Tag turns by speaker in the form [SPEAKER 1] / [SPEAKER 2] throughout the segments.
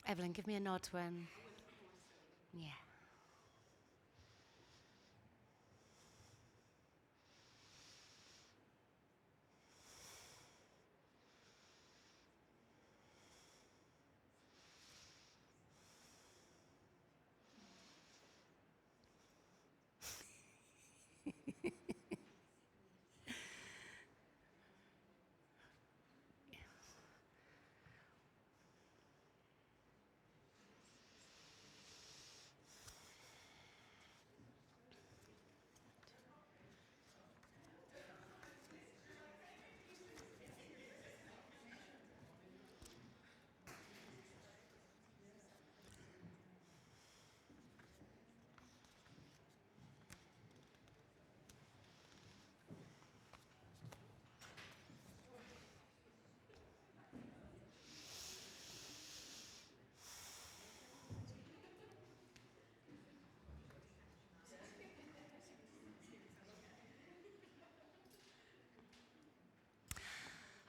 [SPEAKER 1] Evelyn, give me a nod when... Yeah.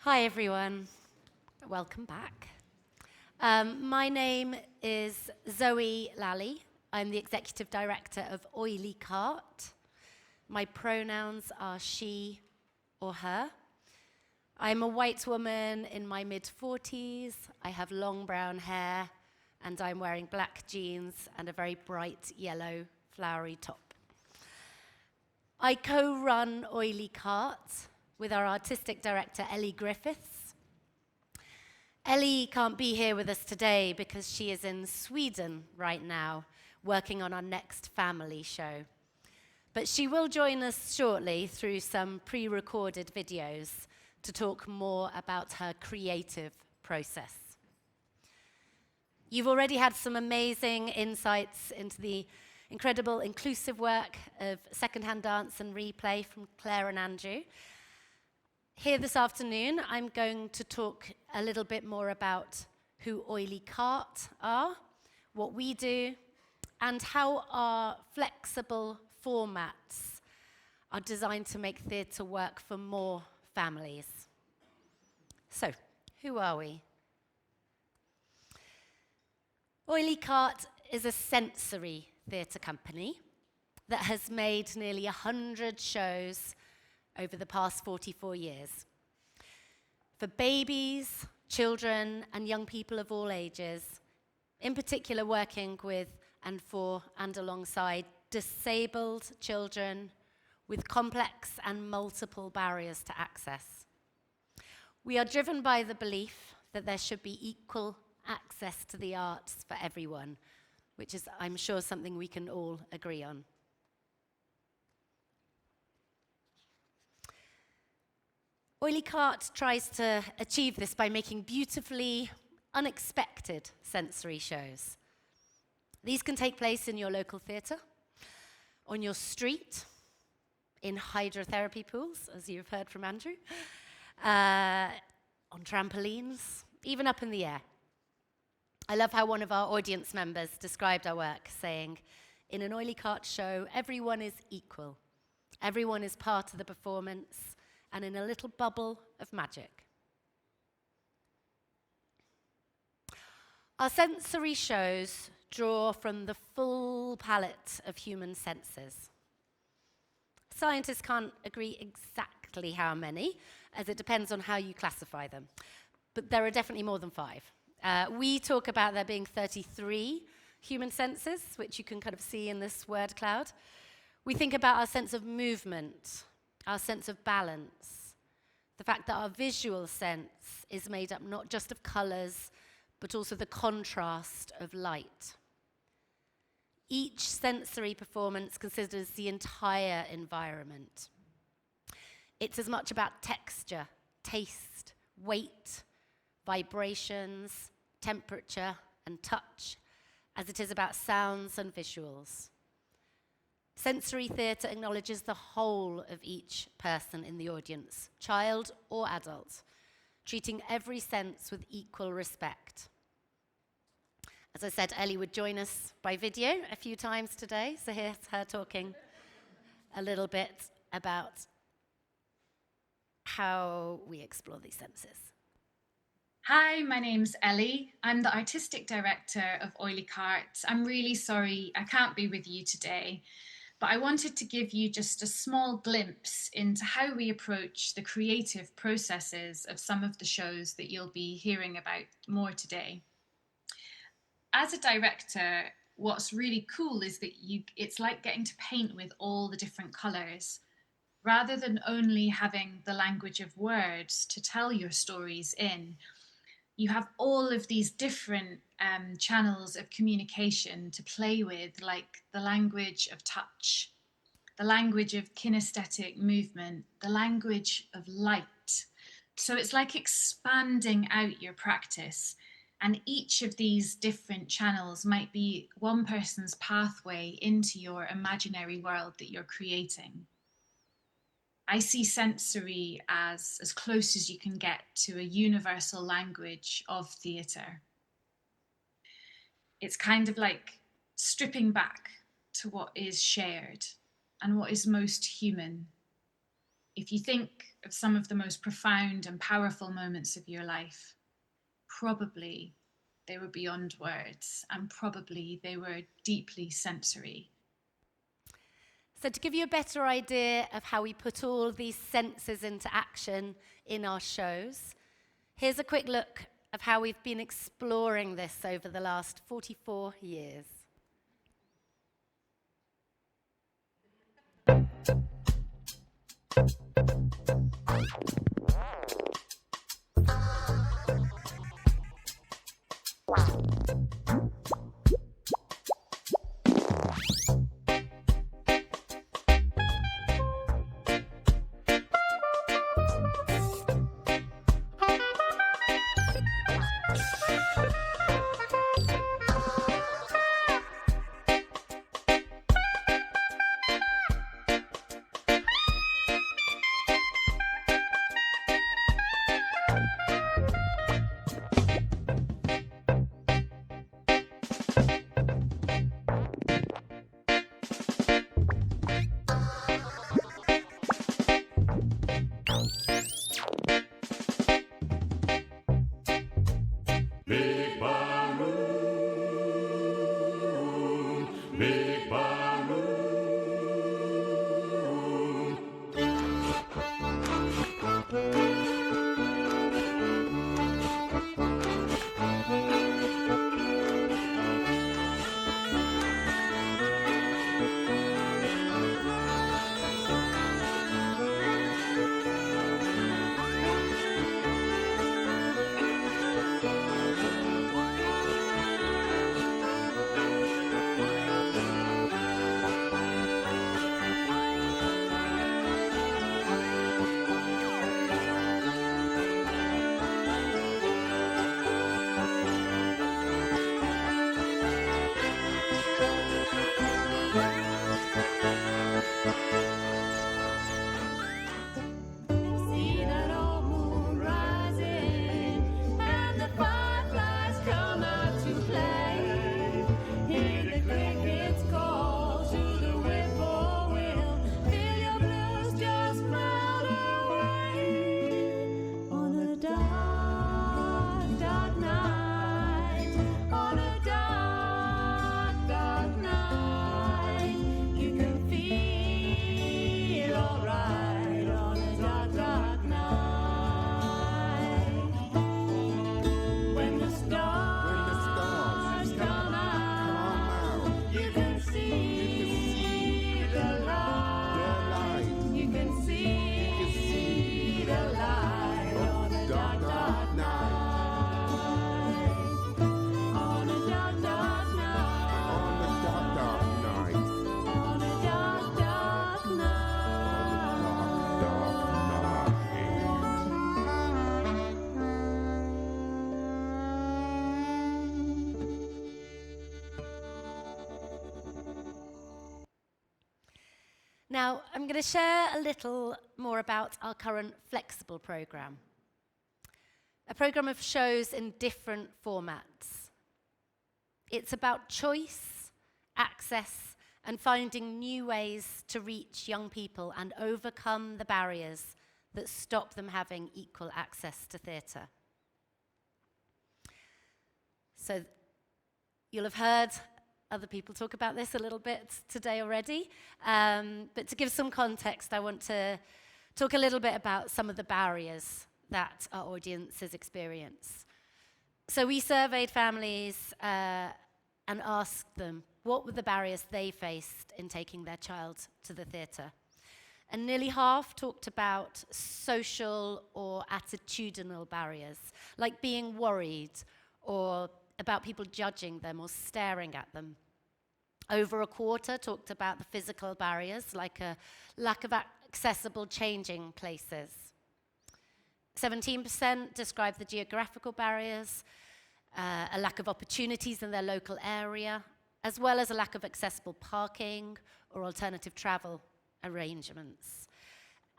[SPEAKER 1] Hi, everyone. Welcome back. My name is Zoë Lally. I'm the Executive Director of Oily Cart. My pronouns are she or her. I'm a white woman in my mid-40s. I have long brown hair, and I'm wearing black jeans and a very bright yellow flowery top. I co-run Oily Cart with our artistic director, Ellie Griffiths. Ellie can't be here with us today because she is in Sweden right now, working on our next family show. But she will join us shortly through some pre-recorded videos to talk more about her creative process. You've already had some amazing insights into the incredible inclusive work of secondhand dance and replay from Claire and Andrew. Here this afternoon, I'm going to talk a little bit more about who Oily Cart are, what we do, and how our flexible formats are designed to make theatre work for more families. So, who are we? Oily Cart is a sensory theatre company that has made nearly 100 shows over the past 44 years. For babies, children, and young people of all ages, in particular working with and for and alongside disabled children with complex and multiple barriers to access. We are driven by the belief that there should be equal access to the arts for everyone, which is, I'm sure, something we can all agree on. Oily Cart tries to achieve this by making beautifully unexpected sensory shows. These can take place in your local theatre, on your street, in hydrotherapy pools, as you've heard from Andrew, on trampolines, even up in the air. I love how one of our audience members described our work, saying, "In an Oily Cart show, everyone is equal. Everyone is part of the performance, and in a little bubble of magic." Our sensory shows draw from the full palette of human senses. Scientists can't agree exactly how many, as it depends on how you classify them. But there are definitely more than 5. We talk about there being 33 human senses, which you can kind of see in this word cloud. We think about our sense of movement, our sense of balance, the fact that our visual sense is made up not just of colors, but also the contrast of light. Each sensory performance considers the entire environment. It's as much about texture, taste, weight, vibrations, temperature, and touch as it is about sounds and visuals. Sensory theatre acknowledges the whole of each person in the audience, child or adult, treating every sense with equal respect. As I said, Ellie would join us by video a few times today, so here's her talking a little bit about how we explore these senses.
[SPEAKER 2] Hi, my name's Ellie. I'm the artistic director of Oily Carts. I'm really sorry I can't be with you today, but I wanted to give you just a small glimpse into how we approach the creative processes of some of the shows that you'll be hearing about more today. As a director, what's really cool is that it's like getting to paint with all the different colours. Rather than only having the language of words to tell your stories in, you have all of these different channels of communication to play with, like the language of touch, the language of kinesthetic movement, the language of light. So it's like expanding out your practice. And each of these different channels might be one person's pathway into your imaginary world that you're creating. I see sensory as close as you can get to a universal language of theatre. It's kind of like stripping back to what is shared and what is most human. If you think of some of the most profound and powerful moments of your life, probably they were beyond words and probably they were deeply sensory.
[SPEAKER 1] So to give you a better idea of how we put all these senses into action in our shows, here's a quick look of how we've been exploring this over the last 44 years. Now, I'm going to share a little more about our current flexible programme. A programme of shows in different formats. It's about choice, access, and finding new ways to reach young people and overcome the barriers that stop them having equal access to theatre. So you'll have heard other people talk about this a little bit today already. But to give some context, I want to talk a little bit about some of the barriers that our audiences experience. So we surveyed families and asked them what were the barriers they faced in taking their child to the theatre. And nearly half talked about social or attitudinal barriers, like being worried or about people judging them or staring at them. Over a quarter talked about the physical barriers, like a lack of accessible changing places. 17% described the geographical barriers, a lack of opportunities in their local area, as well as a lack of accessible parking or alternative travel arrangements.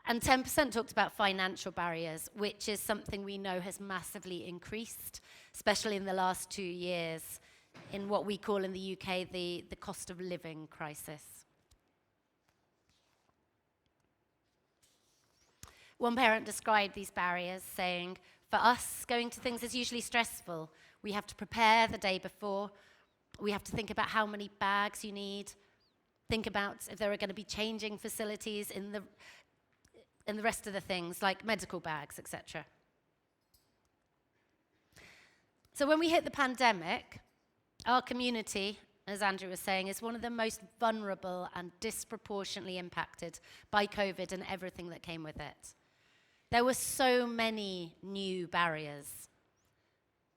[SPEAKER 1] And 10% talked about financial barriers, which is something we know has massively increased, especially in the last 2 years, in what we call in the UK the cost of living crisis. One parent described these barriers saying, for us, going to things is usually stressful. We have to prepare the day before. We have to think about how many bags you need. Think about if there are going to be changing facilities in the rest of the things, like medical bags, etc. So when we hit the pandemic, our community, as Andrew was saying, is one of the most vulnerable and disproportionately impacted by COVID and everything that came with it. There were so many new barriers.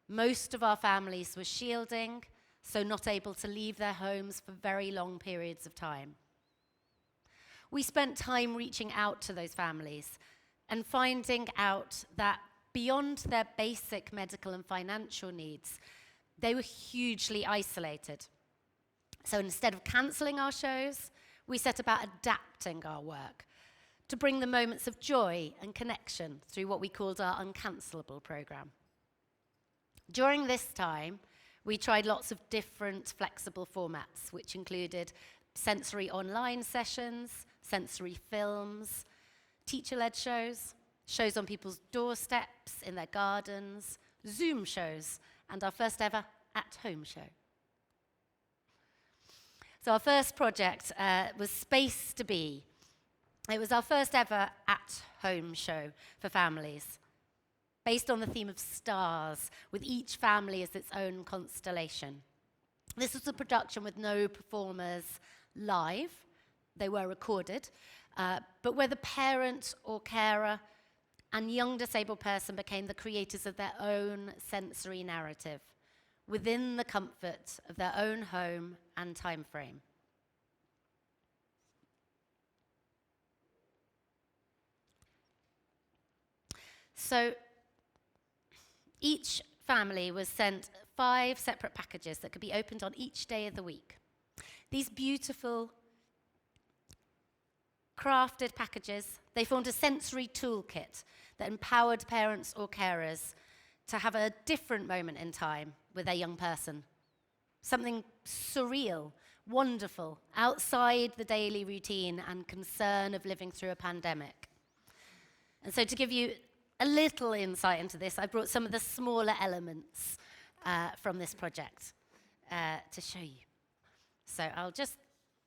[SPEAKER 1] Most of our families were shielding, so not able to leave their homes for very long periods of time. We spent time reaching out to those families and finding out that beyond their basic medical and financial needs, they were hugely isolated. So instead of cancelling our shows, we set about adapting our work to bring the moments of joy and connection through what we called our uncancelable programme. During this time, we tried lots of different flexible formats, which included sensory online sessions, sensory films, teacher-led shows, shows on people's doorsteps, in their gardens, Zoom shows, and our first ever at-home show. So our first project was Space to Be. It was our first ever at-home show for families, based on the theme of stars, with each family as its own constellation. This was a production with no performers live. They were recorded, but where the parent or carer and young disabled person became the creators of their own sensory narrative within the comfort of their own home and time frame. So each family was sent 5 separate packages that could be opened on each day of the week. These beautiful, crafted packages, they formed a sensory toolkit that empowered parents or carers to have a different moment in time with their young person. Something surreal, wonderful, outside the daily routine and concern of living through a pandemic. And so to give you a little insight into this, I brought some of the smaller elements from this project to show you. So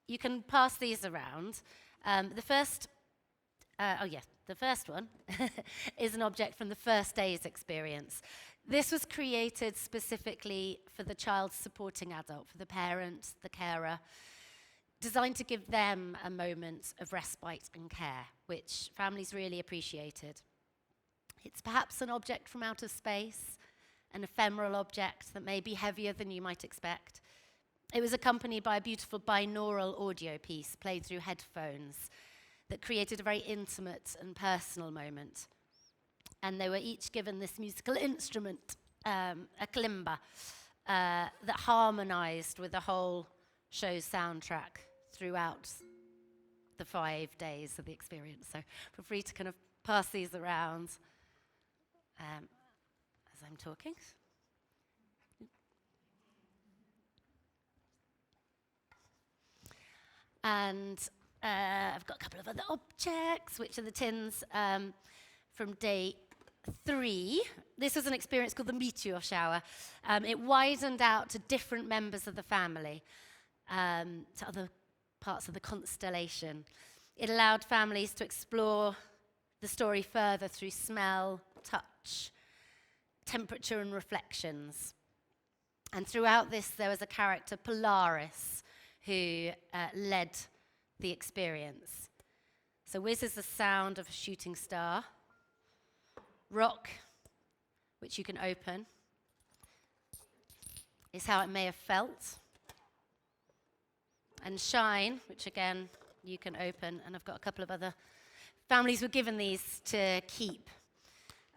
[SPEAKER 1] you can pass these around. The first one is an object from the first day's experience. This was created specifically for the child's supporting adult, for the parent, the carer, designed to give them a moment of respite and care, which families really appreciated. It's perhaps an object from outer space, an ephemeral object that may be heavier than you might expect. It was accompanied by a beautiful binaural audio piece played through headphones that created a very intimate and personal moment. And they were each given this musical instrument, a kalimba, that harmonized with the whole show's soundtrack throughout the 5 days of the experience. So feel free to kind of pass these around as I'm talking. And I've got a couple of other objects, which are the tins from day 3, this was an experience called the meteor shower. It widened out to different members of the family, to other parts of the constellation. It allowed families to explore the story further through smell, touch, temperature, and reflections. And throughout this, there was a character, Polaris, who led the experience. So whiz is the sound of a shooting star. Rock, which you can open, is how it may have felt. And shine, which again, you can open. And I've got a couple of other families were given these to keep.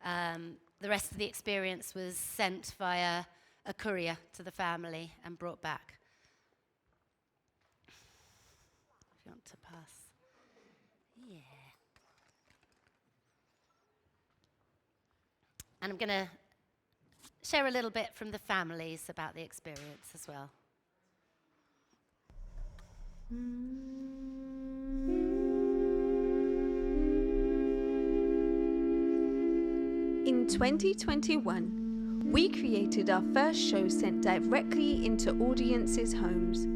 [SPEAKER 1] The rest of the experience was sent via a courier to the family and brought back. If you want to pass. Yeah. And I'm going to share a little bit from the families about the experience as well.
[SPEAKER 3] In 2021, we created our first show sent directly into audiences' homes,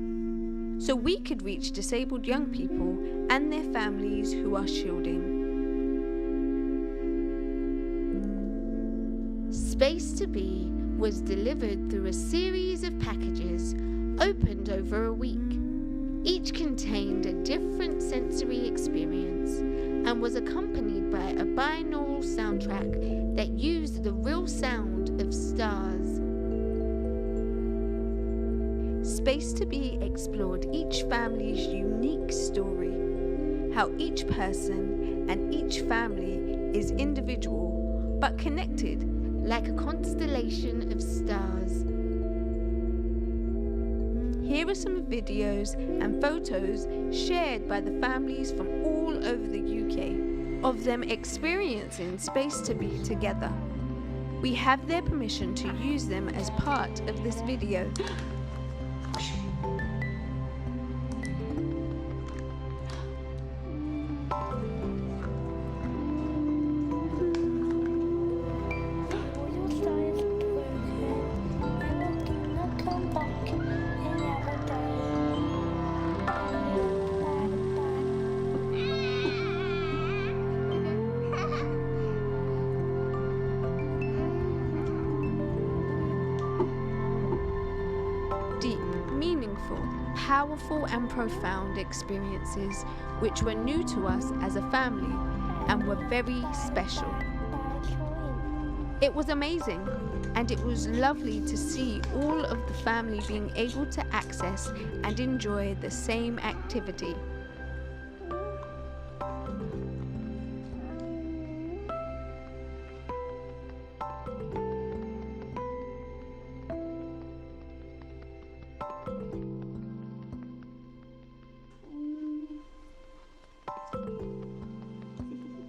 [SPEAKER 3] so we could reach disabled young people and their families who are shielding. Space to Be was delivered through a series of packages opened over a week. Each contained a different sensory experience and was accompanied by a binaural soundtrack that used the real sound of stars. Space to Be explored each family's unique story, how each person and each family is individual but connected like a constellation of stars. Here are some videos and photos shared by the families from all over the UK of them experiencing Space to Be together. We have their permission to use them as part of this video. Deep, meaningful, powerful and profound experiences which were new to us as a family and were very special. It was amazing, and it was lovely to see all of the family being able to access and enjoy the same activity.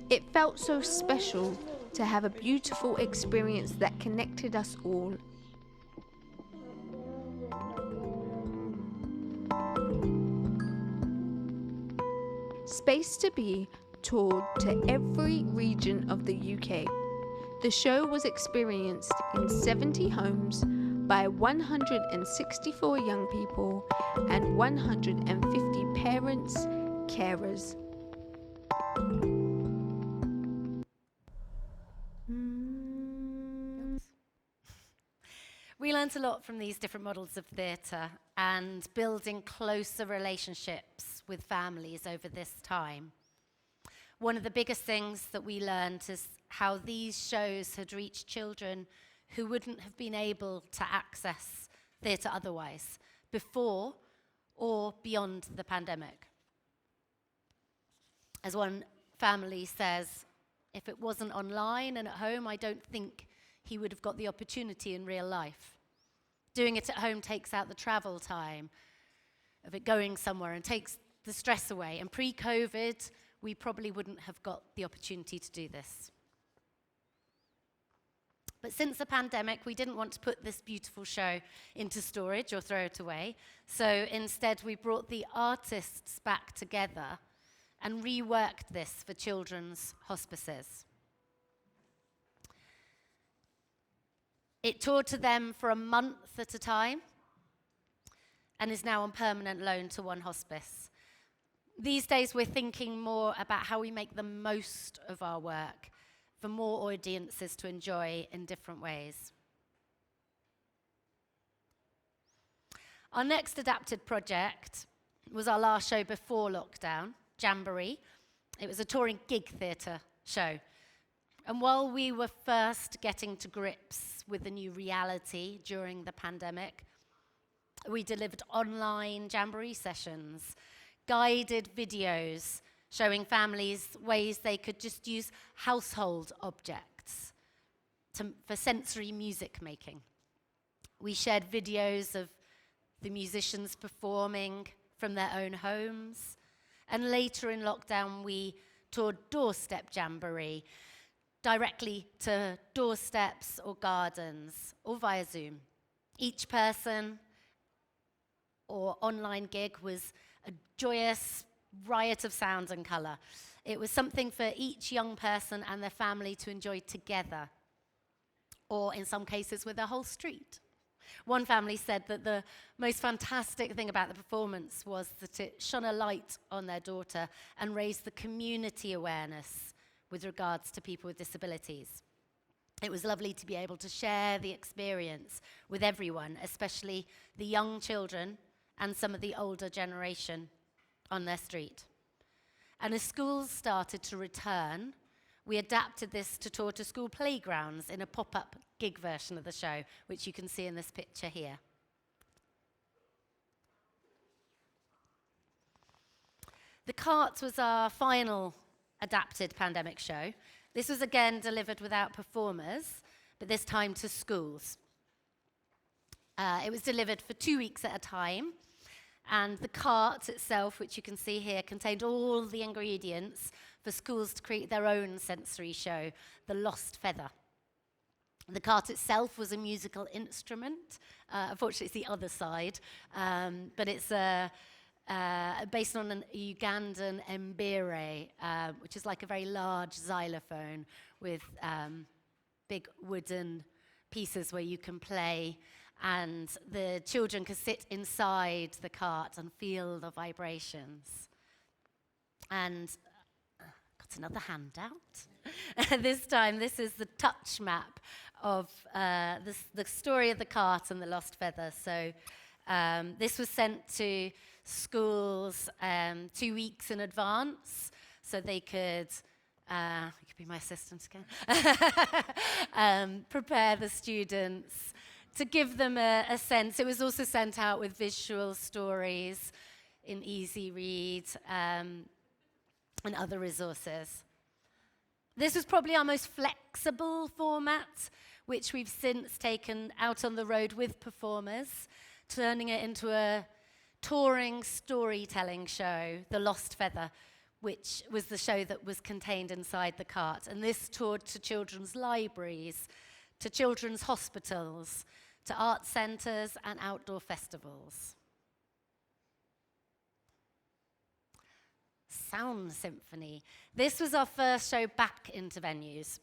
[SPEAKER 3] It felt so special to have a beautiful experience that connected us all. Space to Be toured to every region of the UK. The show was experienced in 70 homes by 164 young people and 150 parents, carers.
[SPEAKER 1] We learnt a lot from these different models of theatre and building closer relationships with families over this time. One of the biggest things that we learned is how these shows had reached children who wouldn't have been able to access theatre otherwise, before or beyond the pandemic. As one family says, if it wasn't online and at home, I don't think he would have got the opportunity in real life. Doing it at home takes out the travel time of it going somewhere and takes the stress away. And pre-COVID, we probably wouldn't have got the opportunity to do this. But since the pandemic, we didn't want to put this beautiful show into storage or throw it away. So instead, we brought the artists back together and reworked this for children's hospices. It toured to them for a month at a time and is now on permanent loan to one hospice. These days, we're thinking more about how we make the most of our work for more audiences to enjoy in different ways. Our next adapted project was our last show before lockdown, Jamboree. It was a touring gig theatre show. And while we were first getting to grips with the new reality during the pandemic, we delivered online Jamboree sessions, guided videos showing families ways they could just use household objects for sensory music making. We shared videos of the musicians performing from their own homes. And later in lockdown, we toured Doorstep Jamboree, directly to doorsteps or gardens, or via Zoom. Each person or online gig was a joyous riot of sound and colour. It was something for each young person and their family to enjoy together, or in some cases with their whole street. One family said that the most fantastic thing about the performance was that it shone a light on their daughter and raised the community awareness with regards to people with disabilities. It was lovely to be able to share the experience with everyone, especially the young children and some of the older generation on their street. And as schools started to return, we adapted this to tour to school playgrounds in a pop-up gig version of the show, which you can see in this picture here. The Cart was our final adapted pandemic show. This was again delivered without performers, but this time to schools. It was delivered for 2 weeks at a time, and the cart itself, which you can see here, contained all the ingredients for schools to create their own sensory show, The Lost Feather. The cart itself was a musical instrument. Unfortunately, it's the other side, but it's based on an Ugandan mbire, which is like a very large xylophone with big wooden pieces where you can play, and the children could sit inside the cart and feel the vibrations. And got another handout. This time, this is the touch map of the story of the cart and the lost feather. So this was sent to schools 2 weeks in advance, so they could, you could be my assistant again, prepare the students to give them a sense. It was also sent out with visual stories in easy read and other resources. This was probably our most flexible format, which we've since taken out on the road with performers, turning it into a touring storytelling show, The Lost Feather, which was the show that was contained inside the cart. And this toured to children's libraries, to children's hospitals, to art centres and outdoor festivals. Sound Symphony. This was our first show back into venues.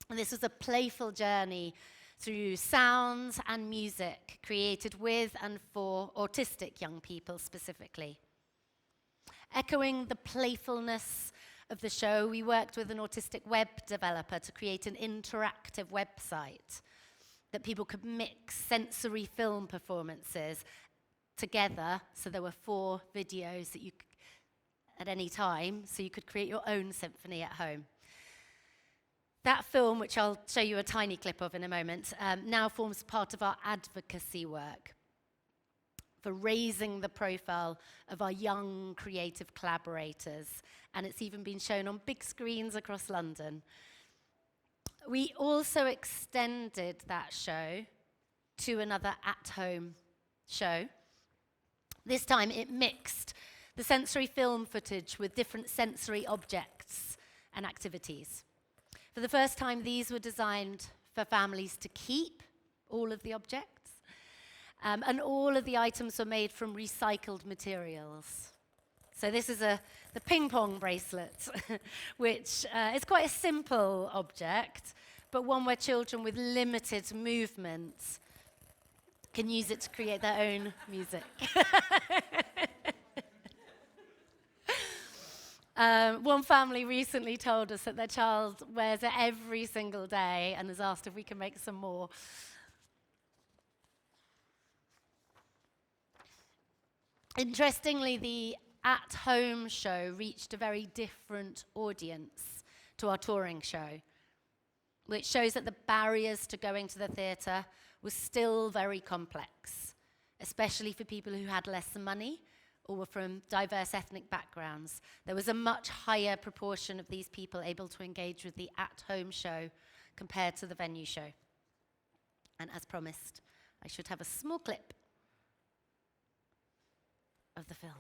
[SPEAKER 1] And this was a playful journey through sounds and music created with and for autistic young people specifically. Echoing the playfulness of the show, we worked with an autistic web developer to create an interactive website that people could mix sensory film performances together. So there were 4 videos that you could, at any time, so you could create your own symphony at home. That film, which I'll show you a tiny clip of in a moment, now forms part of our advocacy work for raising the profile of our young creative collaborators, and it's even been shown on big screens across London. We also extended that show to another at-home show. This time it mixed the sensory film footage with different sensory objects and activities. For the first time, these were designed for families to keep all of the objects, and all of the items were made from recycled materials. So this is the ping pong bracelet, which is quite a simple object, but one where children with limited movement can use it to create their own music. One family recently told us that their child wears it every single day and has asked if we can make some more. Interestingly, the at-home show reached a very different audience to our touring show, which shows that the barriers to going to the theatre were still very complex, especially for people who had less money or were from diverse ethnic backgrounds. There was a much higher proportion of these people able to engage with the at-home show compared to the venue show. And as promised, I should have a small clip of the film.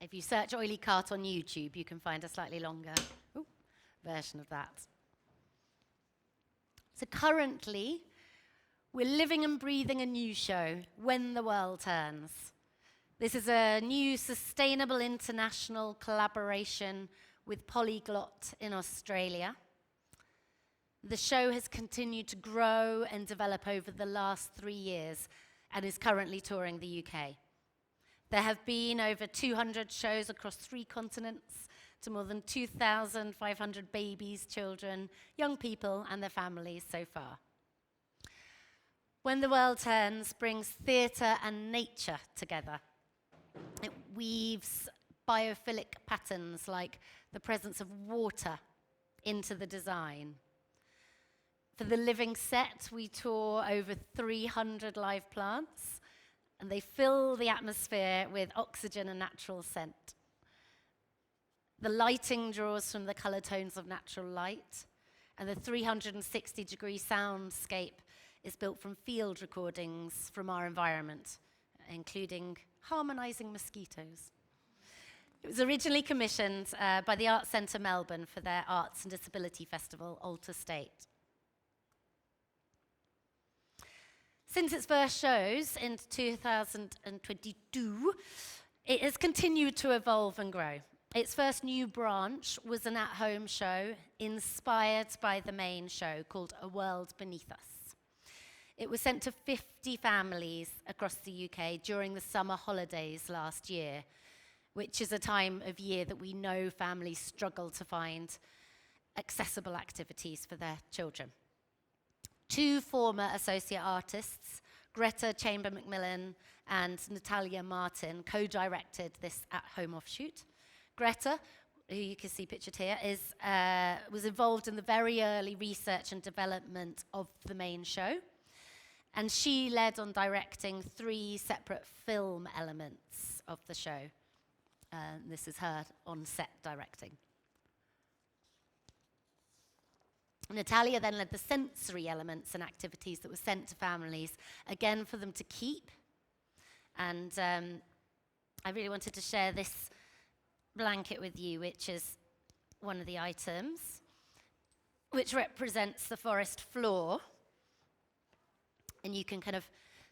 [SPEAKER 1] If you search Oily Cart on YouTube, you can find a slightly longer version of that. So currently, we're living and breathing a new show, When the World Turns. This is a new sustainable international collaboration with Polyglot in Australia. The show has continued to grow and develop over the last 3 years and is currently touring the UK. There have been over 200 shows across 3 continents to more than 2,500 babies, children, young people and their families so far. When the World Turns brings theatre and nature together. It weaves biophilic patterns like the presence of water into the design. For the living set, we tour over 300 live plants, and they fill the atmosphere with oxygen and natural scent. The lighting draws from the color tones of natural light, and the 360-degree soundscape is built from field recordings from our environment, including harmonizing mosquitoes. It was originally commissioned by the Arts Centre Melbourne for their Arts and Disability Festival, Alter State. Since its first shows in 2022, it has continued to evolve and grow. Its first new branch was an at-home show inspired by the main show called A World Beneath Us. It was sent to 50 families across the UK during the summer holidays last year, which is a time of year that we know families struggle to find accessible activities for their children. 2 former associate artists, Greta Chamber-McMillan and Natalia Martin, co-directed this at-home offshoot. Greta, who you can see pictured here, was involved in the very early research and development of the main show, and she led on directing 3 separate film elements of the show. This is her on-set directing. Natalia then led the sensory elements and activities that were sent to families, again for them to keep. And I really wanted to share this blanket with you, which is one of the items, which represents the forest floor. And you can kind of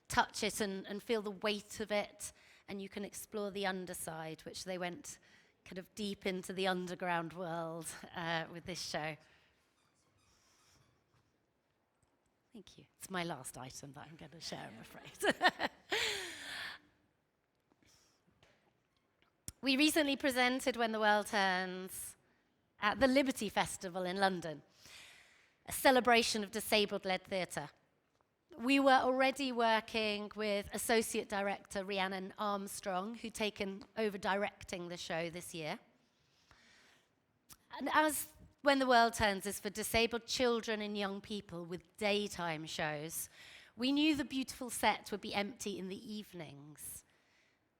[SPEAKER 1] touch it and feel the weight of it, and you can explore the underside, which they went kind of deep into the underground world with this show. Thank you. It's my last item that I'm going to share, I'm afraid. We recently presented When the World Turns at the Liberty Festival in London, a celebration of disabled-led theatre. We were already working with Associate Director Rhiannon Armstrong, who'd taken over directing the show this year. And as When the World Turns is for disabled children and young people with daytime shows, we knew the beautiful set would be empty in the evenings.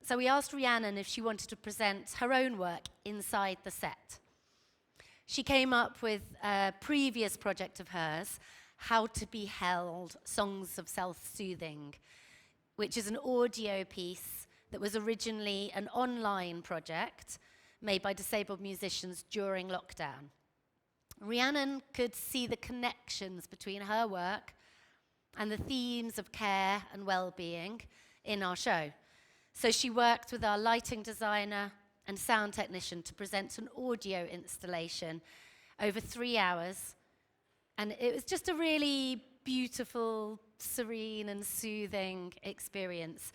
[SPEAKER 1] So we asked Rhiannon if she wanted to present her own work inside the set. She came up with a previous project of hers, How to Be Held, Songs of Self-Soothing, which is an audio piece that was originally an online project made by disabled musicians during lockdown. Rhiannon could see the connections between her work and the themes of care and well-being in our show. So she worked with our lighting designer and sound technician to present an audio installation over 3 hours. And it was just a really beautiful, serene and soothing experience.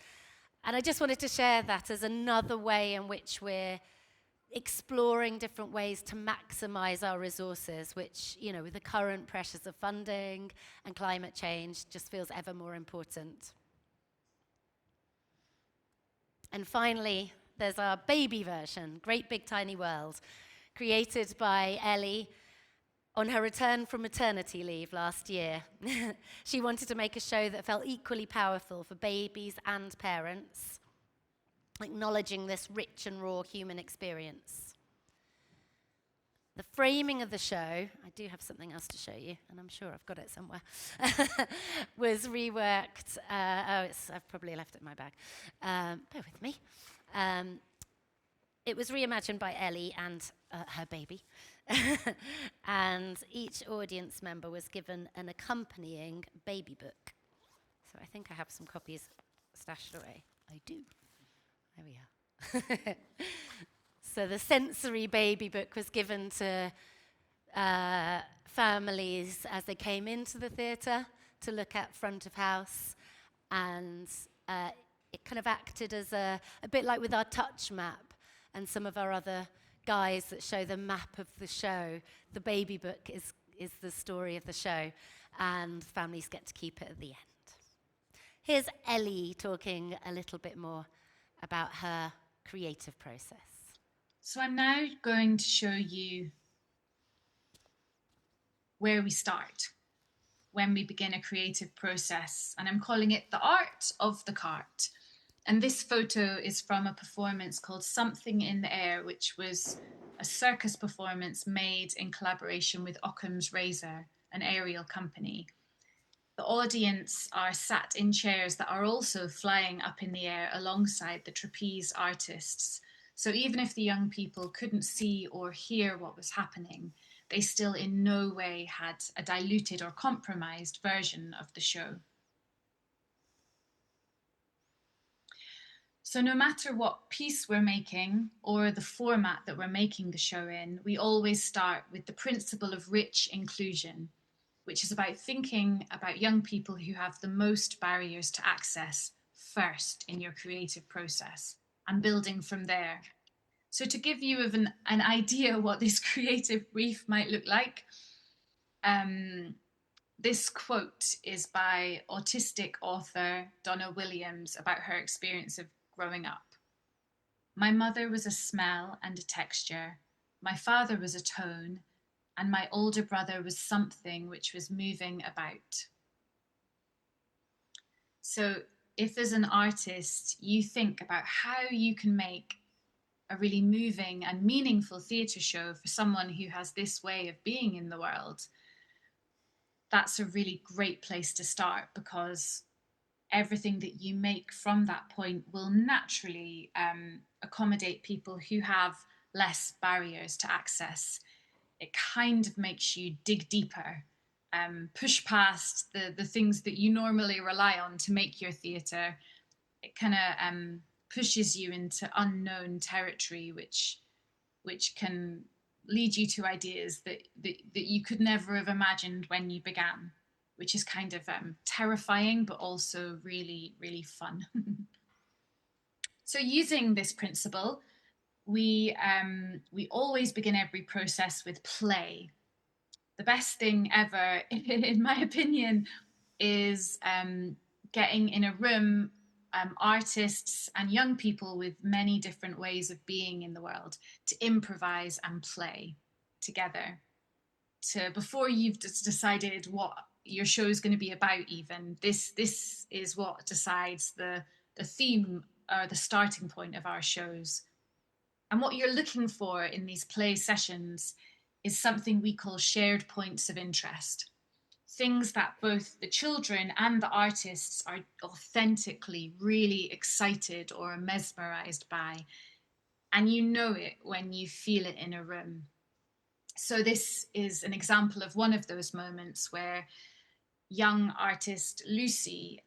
[SPEAKER 1] And I just wanted to share that as another way in which we're exploring different ways to maximize our resources, which, you know, with the current pressures of funding and climate change, just feels ever more important. And finally, there's our baby version, Great Big Tiny World, created by Ellie on her return from maternity leave last year. She wanted to make a show that felt equally powerful for babies and parents, acknowledging this rich and raw human experience. The framing of the show, I do have something else to show you, and I'm sure I've got it somewhere, was reworked. I've probably left it in my bag. Bear with me. It was reimagined by Ellie and her baby. And each audience member was given an accompanying baby book. So I think I have some copies stashed away. I do. There we are. So the sensory baby book was given to families as they came into the theatre to look at front of house, and it kind of acted as a bit like with our touch map and some of our other guides that show the map of the show. The baby book is the story of the show, and families get to keep it at the end. Here's Ellie talking a little bit more about her creative process.
[SPEAKER 2] So I'm now going to show you where we start when we begin a creative process, and I'm calling it the art of the cart. And this photo is from a performance called Something in the Air, which was a circus performance made in collaboration with Occam's Razor, an aerial company. The audience are sat in chairs that are also flying up in the air alongside the trapeze artists. So even if the young people couldn't see or hear what was happening, they still in no way had a diluted or compromised version of the show. So no matter what piece we're making or the format that we're making the show in, we always start with the principle of rich inclusion, which is about thinking about young people who have the most barriers to access first in your creative process and building from there. So to give you an idea what this creative brief might look like, this quote is by autistic author Donna Williams about her experience of growing up. My mother was a smell and a texture. My father was a tone, and my older brother was something which was moving about. So if as an artist, you think about how you can make a really moving and meaningful theatre show for someone who has this way of being in the world, that's a really great place to start, because everything that you make from that point will naturally accommodate people who have less barriers to access. It kind of makes you dig deeper, push past the things that you normally rely on to make your theatre. It kind of pushes you into unknown territory, which can lead you to ideas that you could never have imagined when you began, which is kind of terrifying, but also really, really fun. So using this principle, we always begin every process with play. The best thing ever, in my opinion, is getting in a room artists and young people with many different ways of being in the world to improvise and play together. Before you've decided what your show is going to be about, even this is what decides the theme or the starting point of our shows. And what you're looking for in these play sessions is something we call shared points of interest. Things that both the children and the artists are authentically really excited or mesmerized by. And you know it when you feel it in a room. So this is an example of one of those moments where young artist Lucy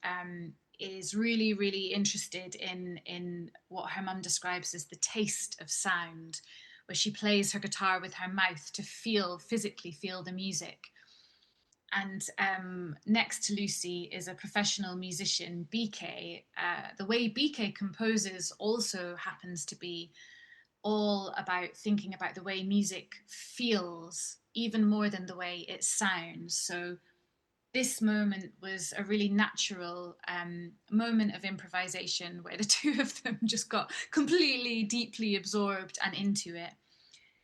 [SPEAKER 2] is really, really interested in what her mum describes as the taste of sound, where she plays her guitar with her mouth to physically feel the music. And next to Lucy is a professional musician, BK. The way BK composes also happens to be all about thinking about the way music feels, even more than the way it sounds. So this moment was a really natural moment of improvisation where the two of them just got completely, deeply absorbed and into it.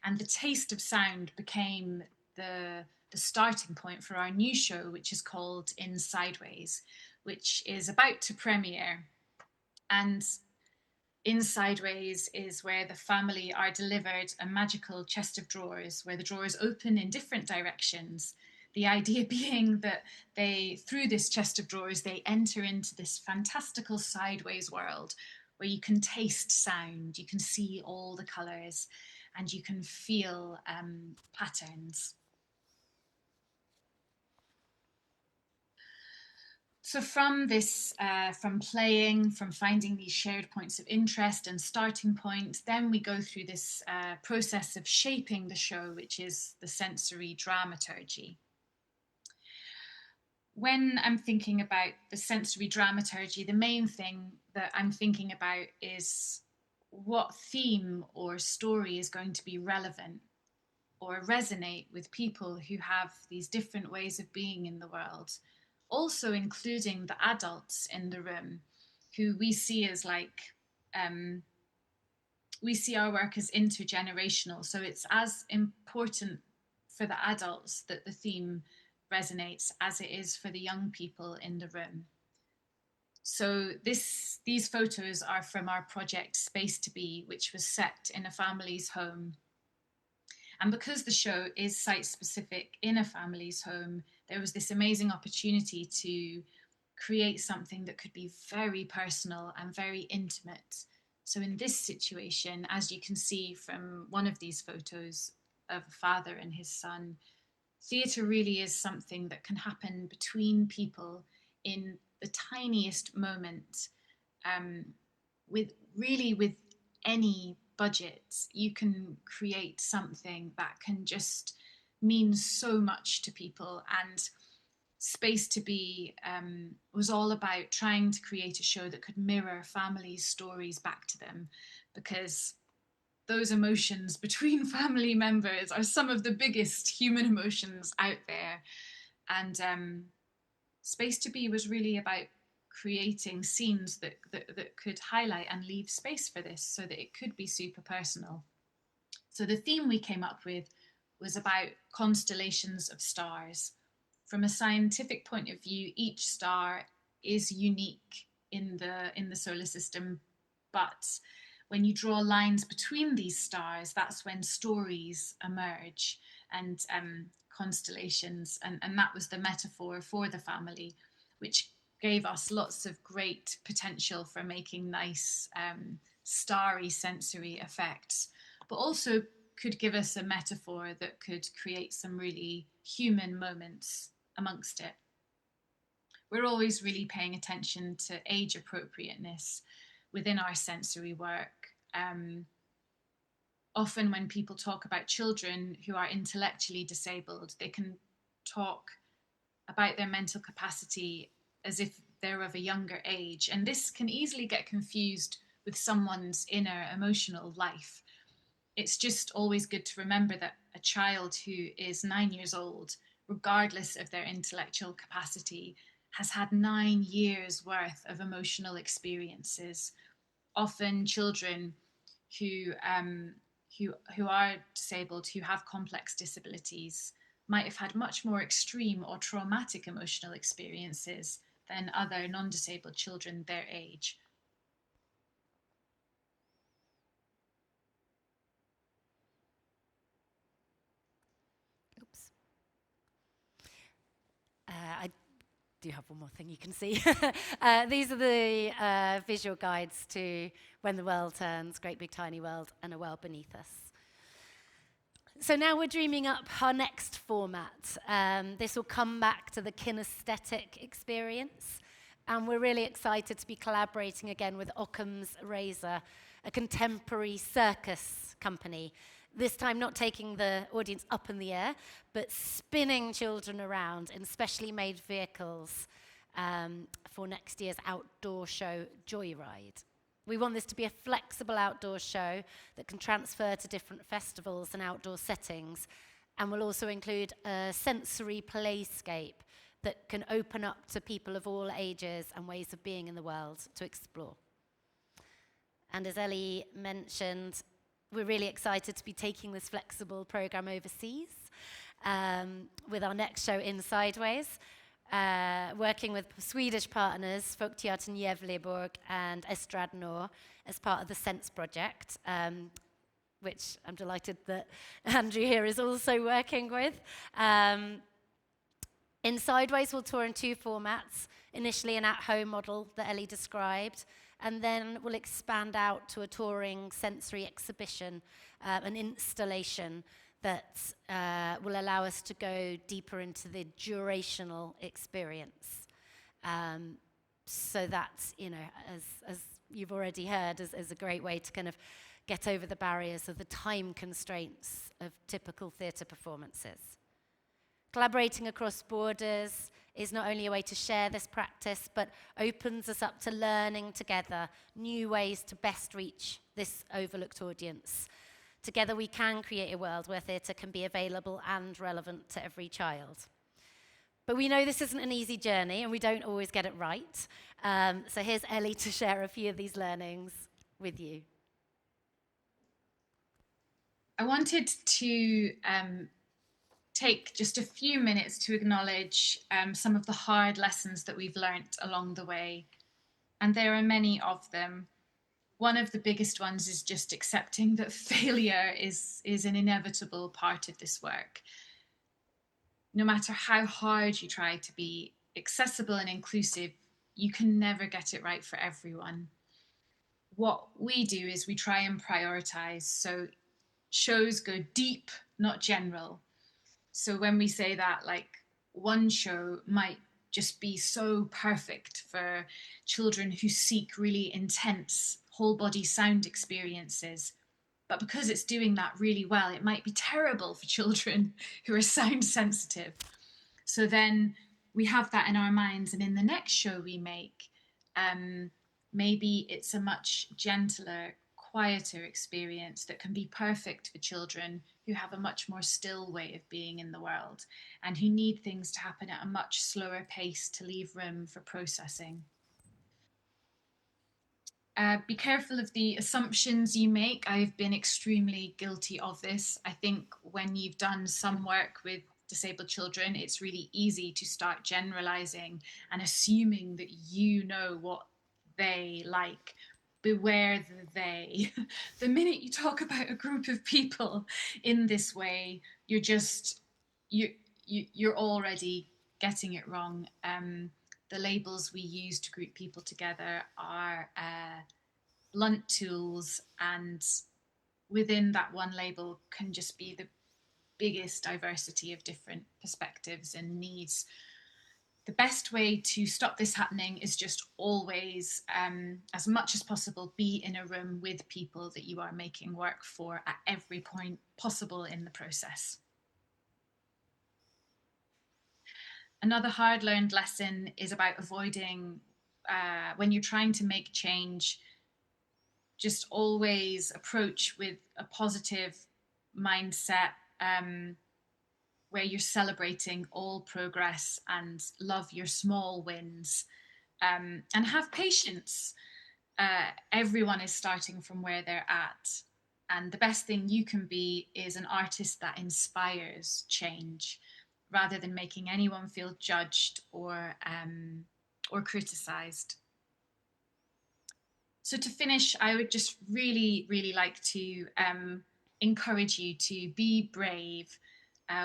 [SPEAKER 2] And the taste of sound became the starting point for our new show, which is called In Sideways, which is about to premiere. And In Sideways is where the family are delivered a magical chest of drawers, where the drawers open in different directions. The idea being that through this chest of drawers, they enter into this fantastical sideways world where you can taste sound, you can see all the colours, and you can feel patterns. So from this, from playing, from finding these shared points of interest and starting point, then we go through this process of shaping the show, which is the sensory dramaturgy. When I'm thinking about the sensory dramaturgy, the main thing that I'm thinking about is what theme or story is going to be relevant or resonate with people who have these different ways of being in the world. Also including the adults in the room, who we see as we see our work as intergenerational. So it's as important for the adults that the theme resonates as it is for the young people in the room. So these photos are from our project Space to Be, which was set in a family's home. And because the show is site-specific in a family's home, there was this amazing opportunity to create something that could be very personal and very intimate. So in this situation, as you can see from one of these photos of a father and his son, theatre really is something that can happen between people in the tiniest moment. With any budget, you can create something that can just mean so much to people. And Space to Be was all about trying to create a show that could mirror families' stories back to them, because those emotions between family members are some of the biggest human emotions out there. And Space to Be was really about creating scenes that could highlight and leave space for this so that it could be super personal. So the theme we came up with was about constellations of stars. From a scientific point of view, each star is unique in the solar system, but when you draw lines between these stars, that's when stories emerge and constellations, and that was the metaphor for the family, which gave us lots of great potential for making nice starry sensory effects, but also could give us a metaphor that could create some really human moments amongst it. We're always really paying attention to age appropriateness within our sensory work. Often when people talk about children who are intellectually disabled, they can talk about their mental capacity as if they're of a younger age. And this can easily get confused with someone's inner emotional life. it's just always good to remember that a child who is 9 years old, regardless of their intellectual capacity, has had 9 years worth of emotional experiences. Often children who are disabled, who have complex disabilities, might have had much more extreme or traumatic emotional experiences than other non-disabled children their age.
[SPEAKER 1] Oops. I do have one more thing you can see. These are the visual guides to When the World Turns, Great Big Tiny World, and A World Beneath Us. So now we're dreaming up our next format. This will come back to the kinesthetic experience. And we're really excited to be collaborating again with Occam's Razor, a contemporary circus company. This time not taking the audience up in the air, but spinning children around in specially made vehicles for next year's outdoor show, Joyride. We want this to be a flexible outdoor show that can transfer to different festivals and outdoor settings, and will also include a sensory playscape that can open up to people of all ages and ways of being in the world to explore. And as Ellie mentioned, we're really excited to be taking this flexible program overseas with our next show in Sideways, working with Swedish partners, Folkteatern Gävleborg and Estradnor, as part of the Sense project, which I'm delighted that Andrew here is also working with. In Sideways, we'll tour in 2 formats, initially an at-home model that Ellie described, and then we'll expand out to a touring sensory exhibition, an installation that will allow us to go deeper into the durational experience. So that's, you know, as you've already heard, is a great way to kind of get over the barriers of the time constraints of typical theatre performances. Collaborating across borders is not only a way to share this practice, but opens us up to learning together new ways to best reach this overlooked audience. Together we can create a world where theatre can be available and relevant to every child. But we know this isn't an easy journey and we don't always get it right. So here's Ellie to share a few of these learnings with you.
[SPEAKER 2] I wanted to take just a few minutes to acknowledge some of the hard lessons that we've learnt along the way. And there are many of them. One of the biggest ones is just accepting that failure is an inevitable part of this work. No matter how hard you try to be accessible and inclusive, you can never get it right for everyone. What we do is we try and prioritize. So shows go deep, not general. So when we say that, like, one show might just be so perfect for children who seek really intense whole body sound experiences, but because it's doing that really well, it might be terrible for children who are sound sensitive. So then we have that in our minds, and in the next show we make, maybe it's a much gentler, quieter experience that can be perfect for children who have a much more still way of being in the world and who need things to happen at a much slower pace to leave room for processing. Be careful of the assumptions you make. I've been extremely guilty of this. I think when you've done some work with disabled children, it's really easy to start generalizing and assuming that you know what they like. Beware the they. The minute you talk about a group of people in this way, you're already getting it wrong. The labels we use to group people together are blunt tools, and within that one label can just be the biggest diversity of different perspectives and needs. The best way to stop this happening is just always, as much as possible, be in a room with people that you are making work for at every point possible in the process. Another hard learned lesson is about avoiding, when you're trying to make change, just always approach with a positive mindset, where you're celebrating all progress and love your small wins, and have patience. Everyone is starting from where they're at. And the best thing you can be is an artist that inspires change, rather than making anyone feel judged or criticized. So to finish, I would just really, really like to encourage you to be brave.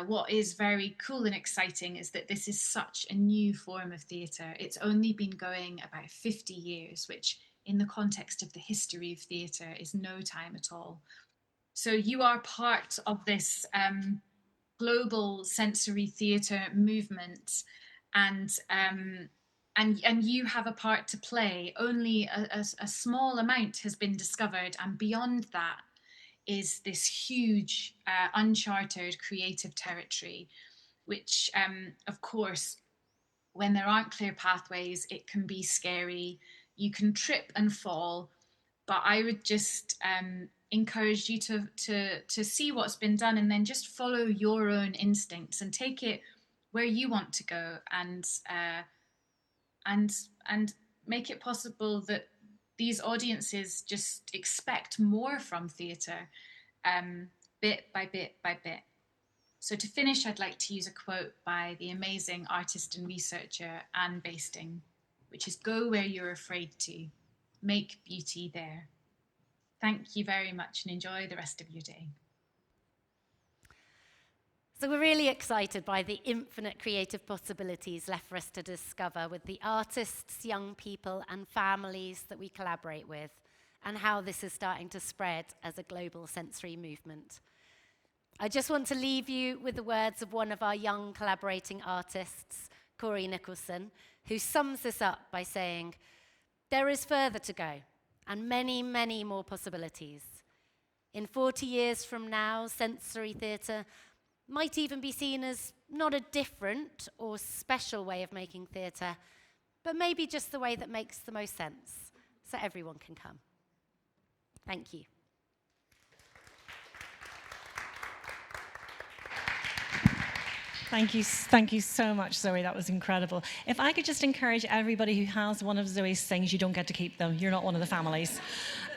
[SPEAKER 2] What is very cool and exciting is that this is such a new form of theatre. It's only been going about 50 years, which in the context of the history of theatre is no time at all. So you are part of this global sensory theatre movement, and you have a part to play. Only a small amount has been discovered, and beyond that is this huge uncharted creative territory, which of course, when there aren't clear pathways, it can be scary. You can trip and fall, but I would just encourage you to see what's been done, and then just follow your own instincts and take it where you want to go, and make it possible that these audiences just expect more from theatre, bit by bit by bit. So to finish, I'd like to use a quote by the amazing artist and researcher Anne Basting, which is, "Go where you're afraid to, make beauty there." Thank you very much, and enjoy the rest of your day.
[SPEAKER 1] So we're really excited by the infinite creative possibilities left for us to discover with the artists, young people, and families that we collaborate with, and how this is starting to spread as a global sensory movement. I just want to leave you with the words of one of our young collaborating artists, Corey Nicholson, who sums this up by saying, "There is further to go, and many, many more possibilities. In 40 years from now, sensory theatre might even be seen as not a different or special way of making theatre, but maybe just the way that makes the most sense, so everyone can come." Thank you.
[SPEAKER 4] Thank you so much, Zoe. That was incredible. If I could just encourage everybody who has one of Zoe's things, you don't get to keep them. You're not one of the families.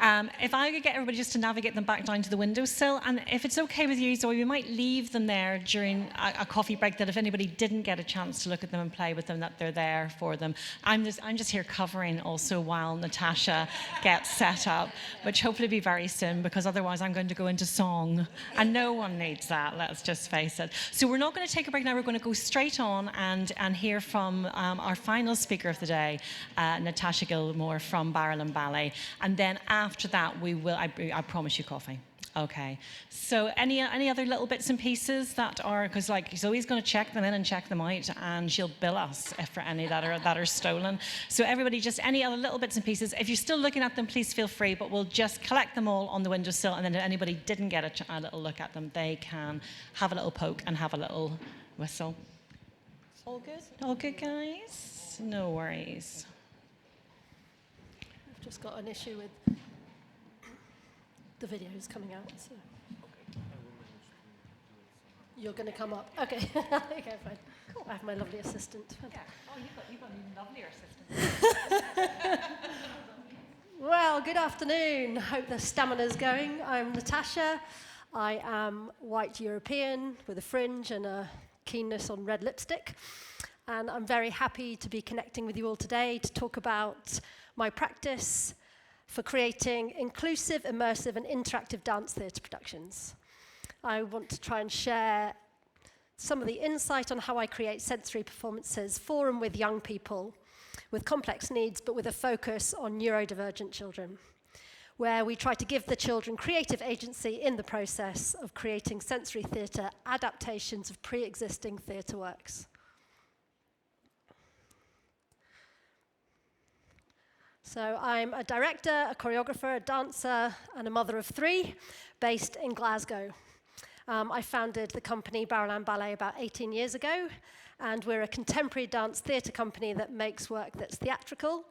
[SPEAKER 4] If I could get everybody just to navigate them back down to the windowsill, and if it's okay with you, Zoe, we might leave them there during a coffee break, that if anybody didn't get a chance to look at them and play with them, that they're there for them. I'm just here covering also while Natasha gets set up, which hopefully will be very soon, because otherwise I'm going to go into song, and no one needs that, let's just face it. So we're not going to take a break now. We're going to go straight on and hear from our final speaker of the day, Natasha Gilmore from Barrowland Ballet, and then after that we will, I promise you, coffee. Okay, so any other little bits and pieces that are, because like Zoe's going to check them in and check them out, and she'll bill us for any that are stolen. So everybody, just any other little bits and pieces. If you're still looking at them, please feel free, but we'll just collect them all on the windowsill, and then if anybody didn't get a little look at them, they can have a little poke and have a little whistle. All good? All good, guys? No worries.
[SPEAKER 5] I've just got an issue with the videos coming out, so. You're going to come up. Okay. Okay, fine. Cool. I have my lovely assistant.
[SPEAKER 4] Yeah. Oh, you've got an even lovelier assistant.
[SPEAKER 5] Well, good afternoon. Hope the stamina's going. I'm Natasha. I am white European with a fringe and a keenness on red lipstick. And I'm very happy to be connecting with you all today to talk about my practice for creating inclusive, immersive, and interactive dance theatre productions. I want to try and share some of the insight on how I create sensory performances for and with young people with complex needs, but with a focus on neurodivergent children, where we try to give the children creative agency in the process of creating sensory theatre adaptations of pre-existing theatre works. So I'm a director, a choreographer, a dancer, and a mother of three, based in Glasgow. I founded the company Barrowland Ballet about 18 years ago, and we're a contemporary dance theatre company that makes work that's theatrical,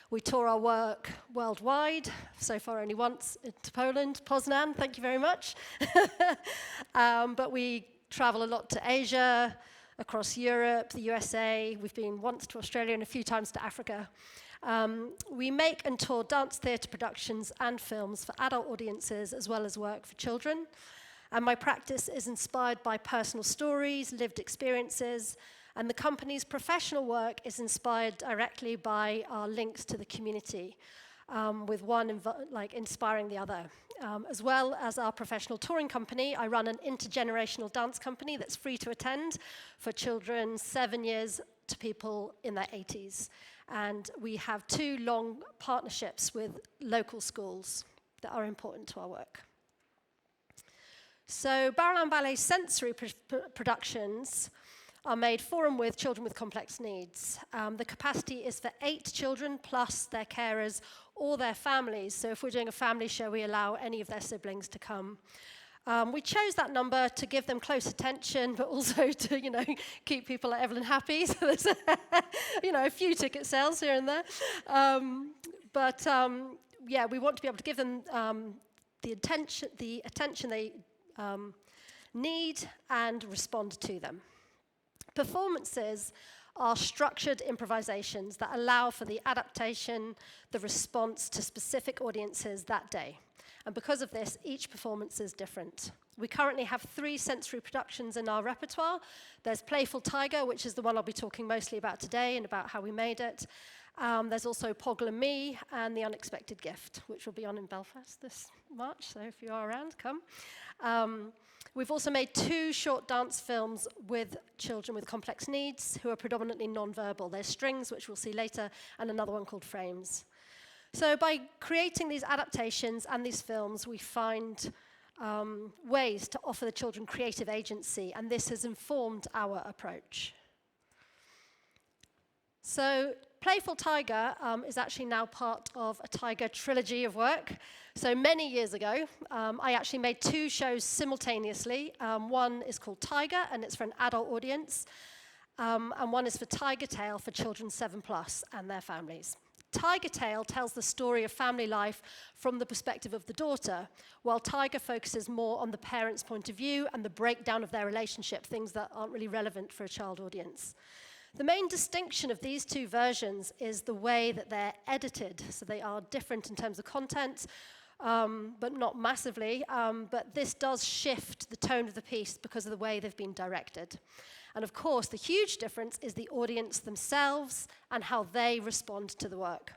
[SPEAKER 5] We tour our work worldwide, so far only once to Poland, Poznan, thank you very much. But we travel a lot to Asia, across Europe, the USA. We've been once to Australia and a few times to Africa. We make and tour dance theatre productions and films for adult audiences as well as work for children. And my practice is inspired by personal stories, lived experiences, and the company's professional work is inspired directly by our links to the community, with one inspiring the other. As well as our professional touring company, I run an intergenerational dance company that's free to attend for children 7 years to people in their 80s. And we have 2 long partnerships with local schools that are important to our work. So Barrowland Ballet sensory productions are made for and with children with complex needs. The capacity is for 8 children plus their carers or their families. So if we're doing a family show, we allow any of their siblings to come. We chose that number to give them close attention, but also to, keep people like Evelyn happy. So there's, a few ticket sales here and there. We want to be able to give them the attention they need and respond to them. Performances are structured improvisations that allow for the adaptation, the response to specific audiences that day. And because of this, each performance is different. We currently have 3 sensory productions in our repertoire. There's Playful Tiger, which is the one I'll be talking mostly about today and about how we made it. There's also Poggle and Me and The Unexpected Gift, which will be on in Belfast this March, so if you are around, come. We've also made 2 short dance films with children with complex needs who are predominantly non-verbal. There's Strings, which we'll see later, and another one called Frames. So by creating these adaptations and these films, we find ways to offer the children creative agency, and this has informed our approach. So Playful Tiger is actually now part of a Tiger trilogy of work. So many years ago, I actually made 2 shows simultaneously. One is called Tiger, and it's for an adult audience. And one is for Tiger Tale for children 7+ and their families. Tiger Tale tells the story of family life from the perspective of the daughter, while Tiger focuses more on the parents' point of view and the breakdown of their relationship, things that aren't really relevant for a child audience. The main distinction of these 2 versions is the way that they're edited. So they are different in terms of content, but not massively. But this does shift the tone of the piece because of the way they've been directed. And of course, the huge difference is the audience themselves and how they respond to the work.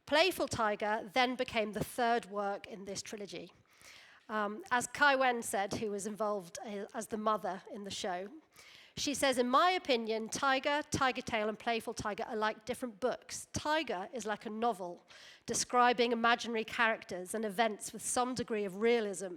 [SPEAKER 5] Playful Tiger then became the 3rd work in this trilogy. As Kai Wen said, who was involved as the mother in the show, she says, in my opinion, Tiger, Tiger Tale, and Playful Tiger are like different books. Tiger is like a novel, describing imaginary characters and events with some degree of realism.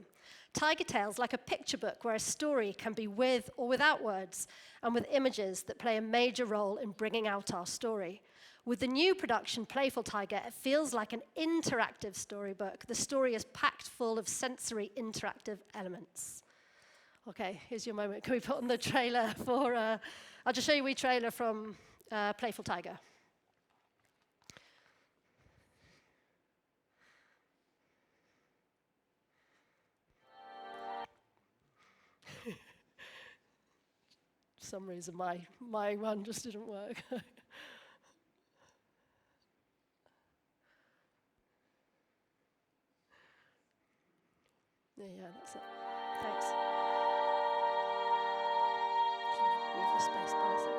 [SPEAKER 5] Tiger Tale's like a picture book where a story can be with or without words, and with images that play a major role in bringing out our story. With the new production, Playful Tiger, it feels like an interactive storybook. The story is packed full of sensory interactive elements. Okay, here's your moment. Can we put on the trailer for, I'll just show you a wee trailer from Playful Tiger. For some reason, my one just didn't work. Yeah, that's it. Thanks. Move the space bar a sec.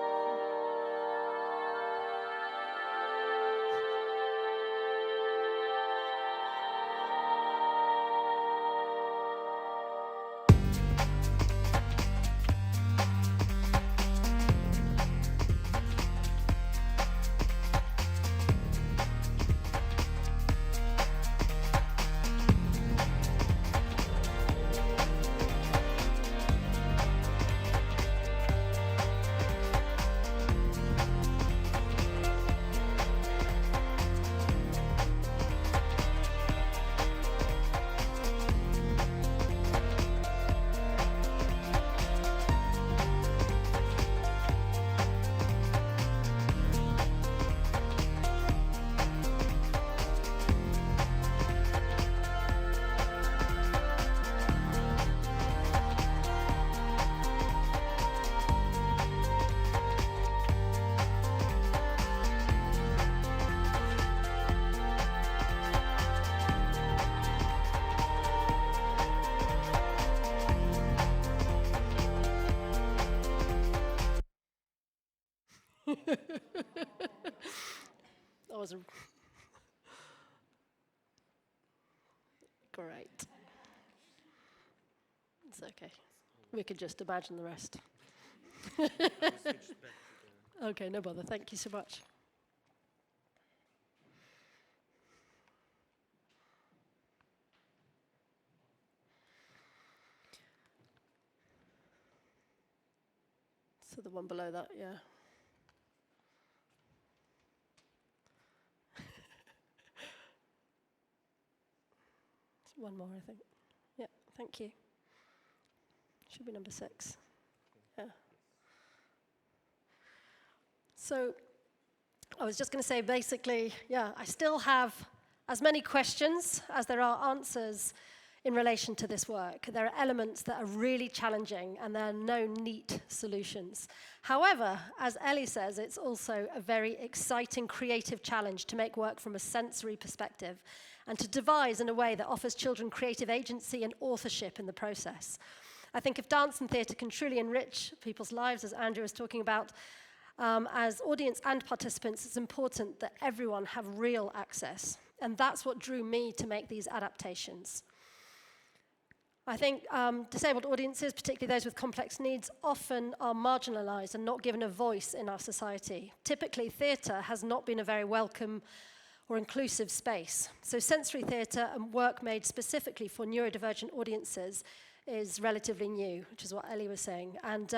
[SPEAKER 5] That was great. It's okay. We could just imagine the rest. Okay, no bother. Thank you so much. So the one below that, yeah. One more, I think. Yeah, thank you. Should be number 6. Yeah. So I was just going to say, basically, yeah, I still have as many questions as there are answers in relation to this work. There are elements that are really challenging, and there are no neat solutions. However, as Ellie says, it's also a very exciting, creative challenge to make work from a sensory perspective and to devise in a way that offers children creative agency and authorship in the process. I think if dance and theatre can truly enrich people's lives, as Andrew was talking about, as audience and participants, it's important that everyone have real access. And that's what drew me to make these adaptations. I think disabled audiences, particularly those with complex needs, often are marginalised and not given a voice in our society. Typically, theatre has not been a very welcome or inclusive space. So sensory theatre and work made specifically for neurodivergent audiences is relatively new, which is what Ellie was saying. And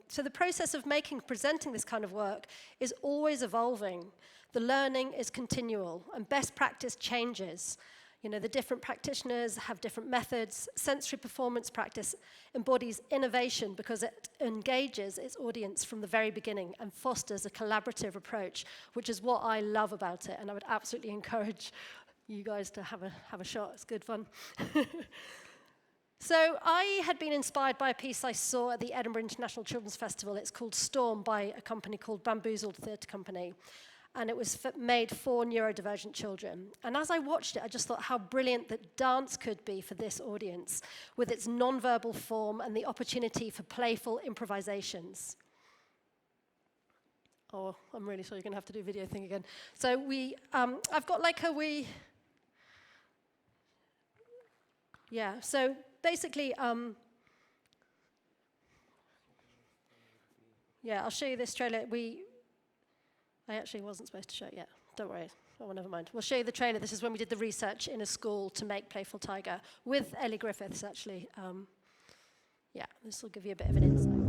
[SPEAKER 5] so the process of presenting this kind of work is always evolving. The learning is continual, and best practice changes. You know, the different practitioners have different methods. Sensory performance practice embodies innovation because it engages its audience from the very beginning and fosters a collaborative approach, which is what I love about it, and I would absolutely encourage you guys to have a shot. It's good fun. So I had been inspired by a piece I saw at the Edinburgh International Children's Festival. It's called Storm by a company called Bamboozled Theatre Company. And it was made for neurodivergent children. And as I watched it, I just thought how brilliant that dance could be for this audience, with its non-verbal form and the opportunity for playful improvisations. Oh, I'm really sorry, you're going to have to do a video thing again. So I've got like a wee... Yeah, so basically, yeah, I'll show you this trailer. I actually wasn't supposed to show it yet. Don't worry. Oh, never mind. We'll show you the trailer. This is when we did the research in a school to make Playful Tiger with Ellie Griffiths, actually. Yeah, this will give you a bit of an insight.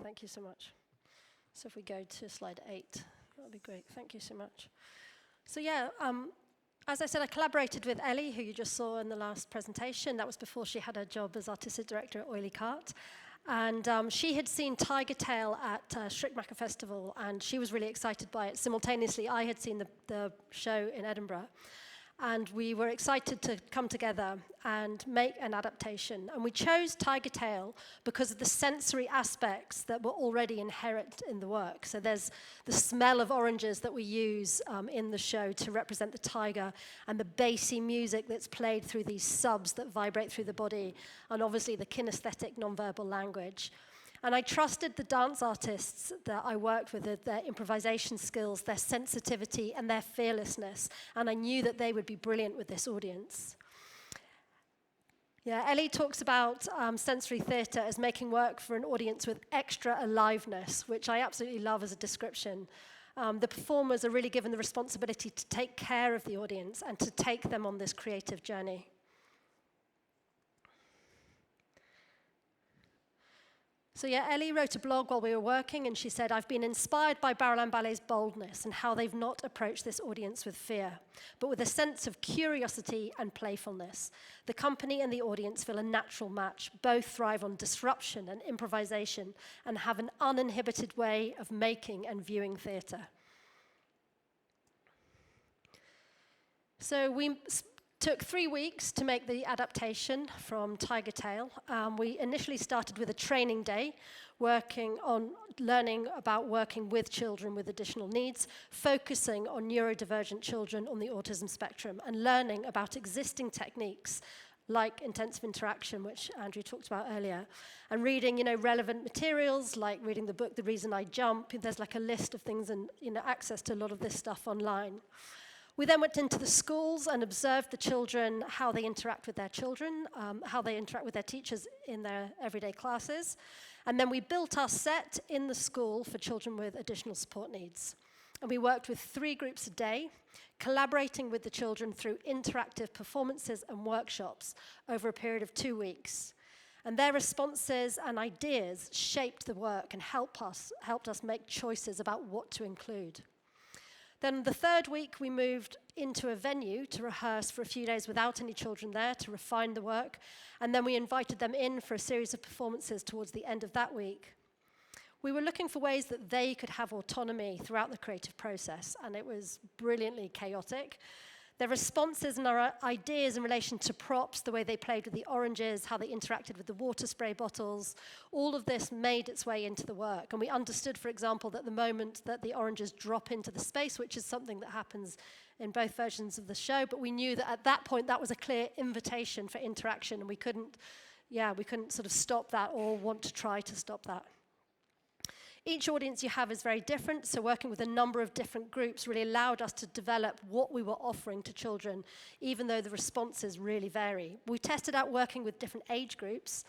[SPEAKER 5] Thank you so much. So if we go to slide 8, that would be great. Thank you so much. So yeah, as I said, I collaborated with Ellie, who you just saw in the last presentation. That was before she had her job as artistic director at Oily Cart. And she had seen Tiger Tail at Shrikmaker Festival, and she was really excited by it. Simultaneously, I had seen the show in Edinburgh. And we were excited to come together and make an adaptation. And we chose Tiger Tail because of the sensory aspects that were already inherent in the work. So there's the smell of oranges that we use in the show to represent the tiger, and the bassy music that's played through these subs that vibrate through the body, and obviously the kinesthetic nonverbal language. And I trusted the dance artists that I worked with, their improvisation skills, their sensitivity, and their fearlessness. And I knew that they would be brilliant with this audience. Yeah, Ellie talks about sensory theatre as making work for an audience with extra aliveness, which I absolutely love as a description. The performers are really given the responsibility to take care of the audience and to take them on this creative journey. So yeah, Ellie wrote a blog while we were working, and she said, "I've been inspired by Barrowland Ballet's boldness and how they've not approached this audience with fear, but with a sense of curiosity and playfulness. The company and the audience feel a natural match. Both thrive on disruption and improvisation and have an uninhibited way of making and viewing theatre." So we took 3 weeks to make the adaptation from Tiger Tail. We initially started with a training day, working on learning about working with children with additional needs, focusing on neurodivergent children on the autism spectrum, and learning about existing techniques like intensive interaction, which Andrew talked about earlier, and reading, relevant materials, like reading the book The Reason I Jump. There's like a list of things and access to a lot of this stuff online. We then went into the schools and observed the children, how they interact with their children, how they interact with their teachers in their everyday classes. And then we built our set in the school for children with additional support needs. And we worked with 3 groups a day, collaborating with the children through interactive performances and workshops over a period of 2 weeks. And their responses and ideas shaped the work and helped us make choices about what to include. Then the 3rd week, we moved into a venue to rehearse for a few days without any children there to refine the work. And then we invited them in for a series of performances towards the end of that week. We were looking for ways that they could have autonomy throughout the creative process, and it was brilliantly chaotic. Their responses and our ideas in relation to props, the way they played with the oranges, how they interacted with the water spray bottles, all of this made its way into the work. And we understood, for example, that the moment that the oranges drop into the space, which is something that happens in both versions of the show, but we knew that at that point that was a clear invitation for interaction, and we couldn't sort of stop that or want to try to stop that. Each audience you have is very different, so working with a number of different groups really allowed us to develop what we were offering to children, even though the responses really vary. We tested out working with different age groups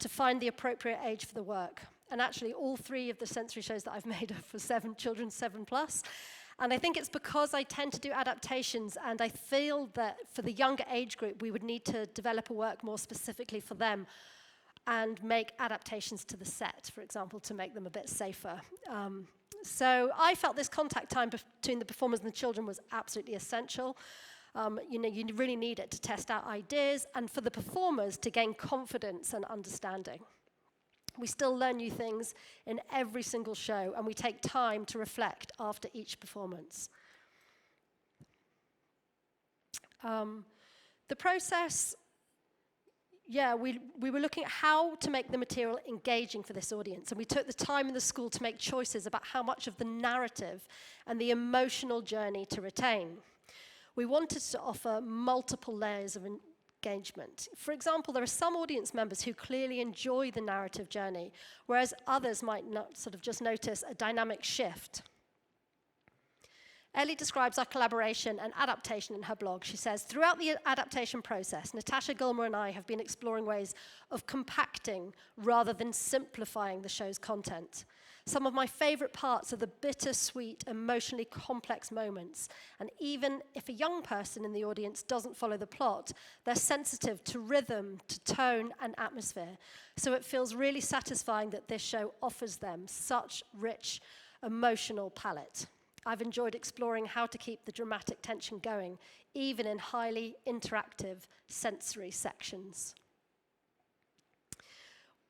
[SPEAKER 5] to find the appropriate age for the work. And actually, all 3 of the sensory shows that I've made are for children 7+. And I think it's because I tend to do adaptations, and I feel that for the younger age group, we would need to develop a work more specifically for them, and make adaptations to the set, for example, to make them a bit safer. So I felt this contact time between the performers and the children was absolutely essential. You really need it to test out ideas, and for the performers to gain confidence and understanding. We still learn new things in every single show, and we take time to reflect after each performance. The process, we were looking at how to make the material engaging for this audience, and we took the time in the school to make choices about how much of the narrative and the emotional journey to retain. We wanted to offer multiple layers of engagement. For example, there are some audience members who clearly enjoy the narrative journey, whereas others might not sort of just notice a dynamic shift. Ellie describes our collaboration and adaptation in her blog. She says, "Throughout the adaptation process, Natasha Gilmore and I have been exploring ways of compacting rather than simplifying the show's content. Some of my favorite parts are the bittersweet, emotionally complex moments. And even if a young person in the audience doesn't follow the plot, they're sensitive to rhythm, to tone, and atmosphere. So it feels really satisfying that this show offers them such rich emotional palette. I've enjoyed exploring how to keep the dramatic tension going, even in highly interactive sensory sections."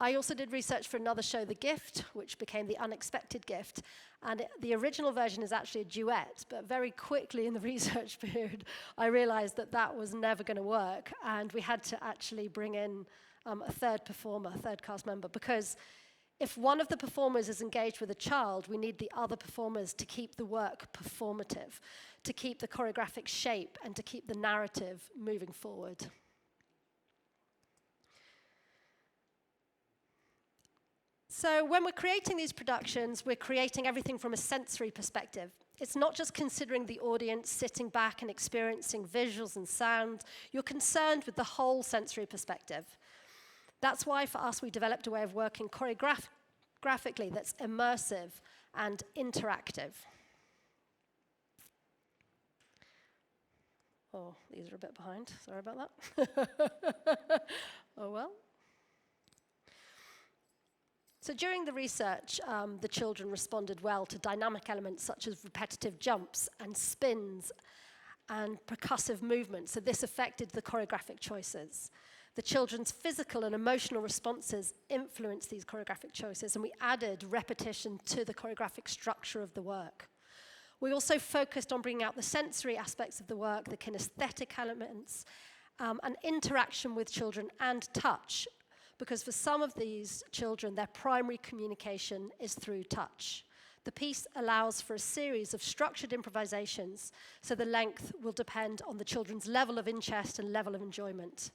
[SPEAKER 5] I also did research for another show, The Gift, which became The Unexpected Gift. And the original version is actually a duet, but very quickly in the research period, I realized that that was never going to work. And we had to actually bring in a third performer, a third cast member, because if one of the performers is engaged with a child, we need the other performers to keep the work performative, to keep the choreographic shape, and to keep the narrative moving forward. So when we're creating these productions, we're creating everything from a sensory perspective. It's not just considering the audience sitting back and experiencing visuals and sound. You're concerned with the whole sensory perspective. That's why for us we developed a way of working choreographically that's immersive and interactive. Oh, these are a bit behind. Sorry about that. Oh well. So during the research, the children responded well to dynamic elements such as repetitive jumps and spins and percussive movements. So this affected the choreographic choices. The children's physical and emotional responses influenced these choreographic choices, and we added repetition to the choreographic structure of the work. We also focused on bringing out the sensory aspects of the work, the kinesthetic elements, and interaction with children and touch, because for some of these children, their primary communication is through touch. The piece allows for a series of structured improvisations, so the length will depend on the children's level of interest and level of enjoyment.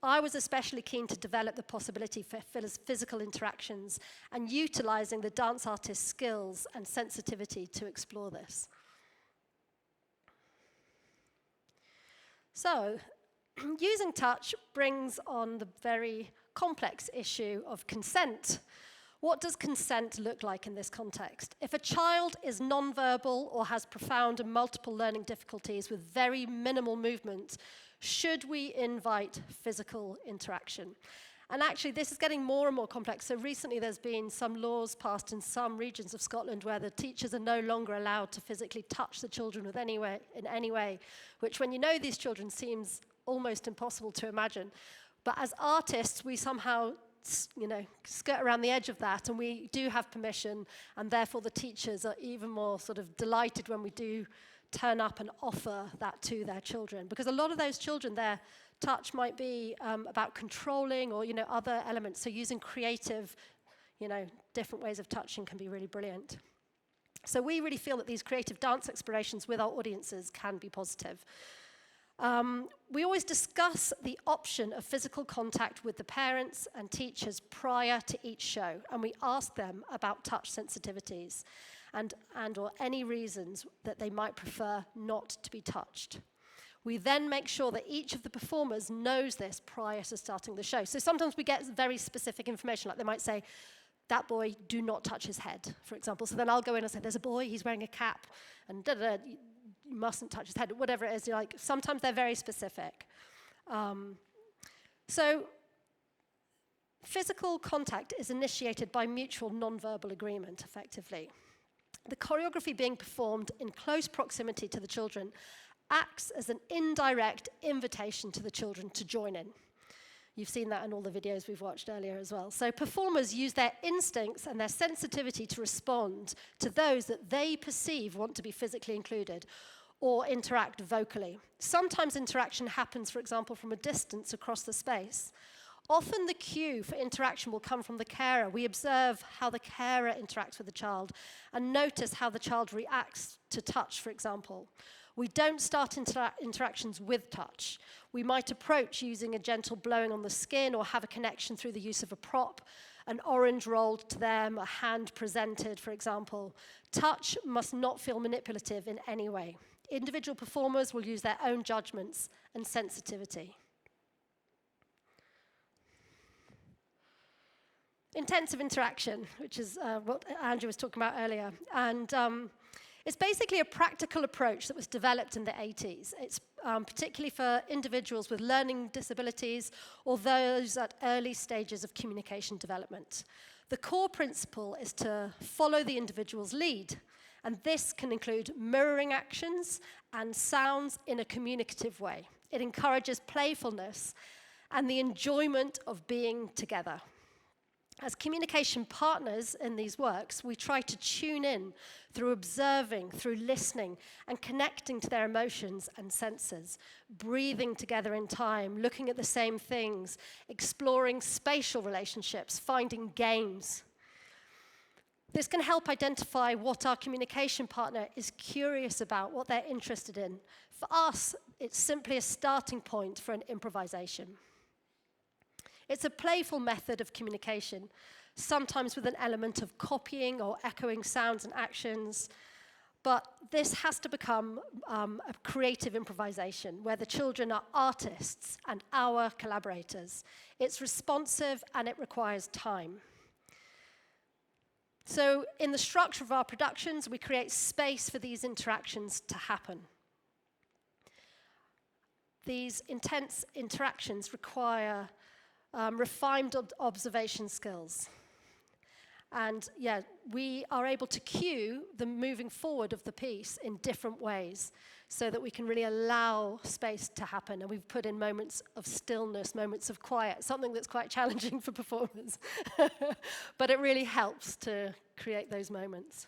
[SPEAKER 5] I was especially keen to develop the possibility for physical interactions and utilizing the dance artist's skills and sensitivity to explore this. So, using touch brings on the very complex issue of consent. What does consent look like in this context? If a child is nonverbal or has profound and multiple learning difficulties with very minimal movement, should we invite physical interaction? And actually, this is getting more and more complex. So recently, there's been some laws passed in some regions of Scotland where the teachers are no longer allowed to physically touch the children in any way, which when you know these children seems almost impossible to imagine. But as artists, we somehow, skirt around the edge of that, and we do have permission, and therefore the teachers are even more sort of delighted when we do turn up and offer that to their children. Because a lot of those children, their touch might be about controlling or, other elements. So using creative, different ways of touching can be really brilliant. So we really feel that these creative dance explorations with our audiences can be positive. We always discuss the option of physical contact with the parents and teachers prior to each show, and we ask them about touch sensitivities and or any reasons that they might prefer not to be touched. We then make sure that each of the performers knows this prior to starting the show. So sometimes we get very specific information, like they might say, that boy, do not touch his head, for example. So then I'll go in and say, there's a boy, he's wearing a cap, and da-da-da, you mustn't touch his head, whatever it is. Sometimes they're very specific. So physical contact is initiated by mutual non-verbal agreement, effectively. The choreography being performed in close proximity to the children acts as an indirect invitation to the children to join in. You've seen that in all the videos we've watched earlier as well. So performers use their instincts and their sensitivity to respond to those that they perceive want to be physically included or interact vocally. Sometimes interaction happens, for example, from a distance across the space. Often the cue for interaction will come from the carer. We observe how the carer interacts with the child and notice how the child reacts to touch, for example. We don't start interactions with touch. We might approach using a gentle blowing on the skin or have a connection through the use of a prop, an orange rolled to them, a hand presented, for example. Touch must not feel manipulative in any way. Individual performers will use their own judgments and sensitivity. Intensive interaction, which is what Andrew was talking about earlier. And it's basically a practical approach that was developed in the 80s. It's particularly for individuals with learning disabilities or those at early stages of communication development. The core principle is to follow the individual's lead. And this can include mirroring actions and sounds in a communicative way. It encourages playfulness and the enjoyment of being together. As communication partners in these works, we try to tune in through observing, through listening, and connecting to their emotions and senses, breathing together in time, looking at the same things, exploring spatial relationships, finding games. This can help identify what our communication partner is curious about, what they're interested in. For us, it's simply a starting point for an improvisation. It's a playful method of communication, sometimes with an element of copying or echoing sounds and actions, but this has to become a creative improvisation where the children are artists and our collaborators. It's responsive and it requires time. So in the structure of our productions, we create space for these interactions to happen. These intense interactions require refined observation skills. And yeah, we are able to cue the moving forward of the piece in different ways so that we can really allow space to happen. And we've put in moments of stillness, moments of quiet, something that's quite challenging for performers. But it really helps to create those moments.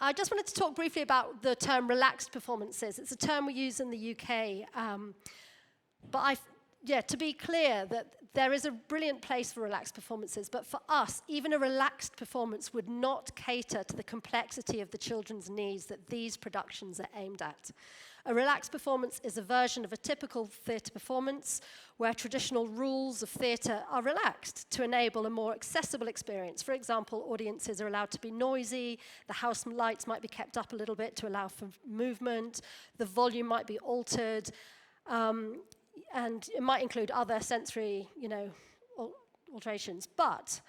[SPEAKER 5] I just wanted to talk briefly about the term relaxed performances. It's a term we use in the UK. To be clear, that there is a brilliant place for relaxed performances, but for us, even a relaxed performance would not cater to the complexity of the children's needs that these productions are aimed at. A relaxed performance is a version of a typical theatre performance where traditional rules of theatre are relaxed to enable a more accessible experience. For example, audiences are allowed to be noisy, the house lights might be kept up a little bit to allow for movement, the volume might be altered, and it might include other sensory, alterations. But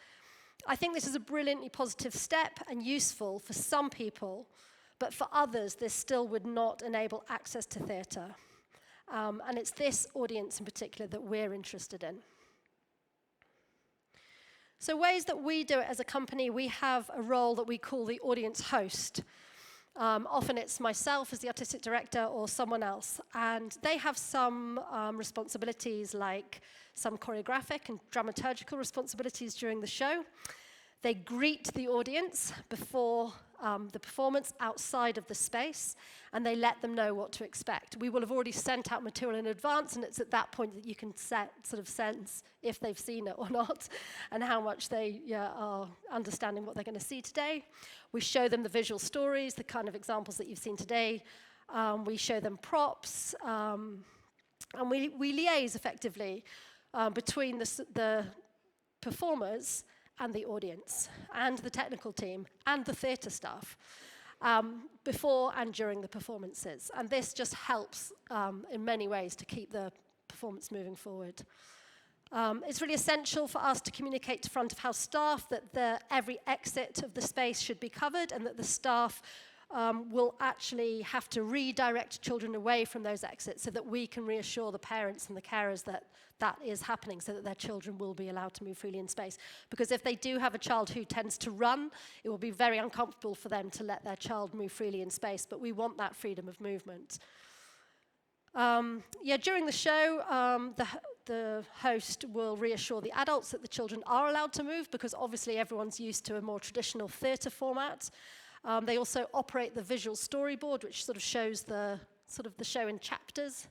[SPEAKER 5] I think this is a brilliantly positive step and useful for some people, but for others, this still would not enable access to theatre. And it's this audience in particular that we're interested in. So ways that we do it as a company, we have a role that we call the audience host. Often it's myself as the artistic director or someone else, and they have some responsibilities like some choreographic and dramaturgical responsibilities during the show. They greet the audience before the performance outside of the space, and they let them know what to expect. We will have already sent out material in advance, and it's at that point that you can sense if they've seen it or not, and how much they are understanding what they're going to see today. We show them the visual stories, the kind of examples that you've seen today. We show them props, and we liaise effectively between the performers and the audience, and the technical team, and the theatre staff, before and during the performances. And this just helps in many ways to keep the performance moving forward. It's really essential for us to communicate to front of house staff that every exit of the space should be covered, and that the staff will actually have to redirect children away from those exits so that we can reassure the parents and the carers that that is happening, so that their children will be allowed to move freely in space. Because if they do have a child who tends to run, it will be very uncomfortable for them to let their child move freely in space, but we want that freedom of movement. During the show, the host will reassure the adults that the children are allowed to move, because obviously everyone's used to a more traditional theatre format. They also operate the visual storyboard, which sort of shows the show in chapters,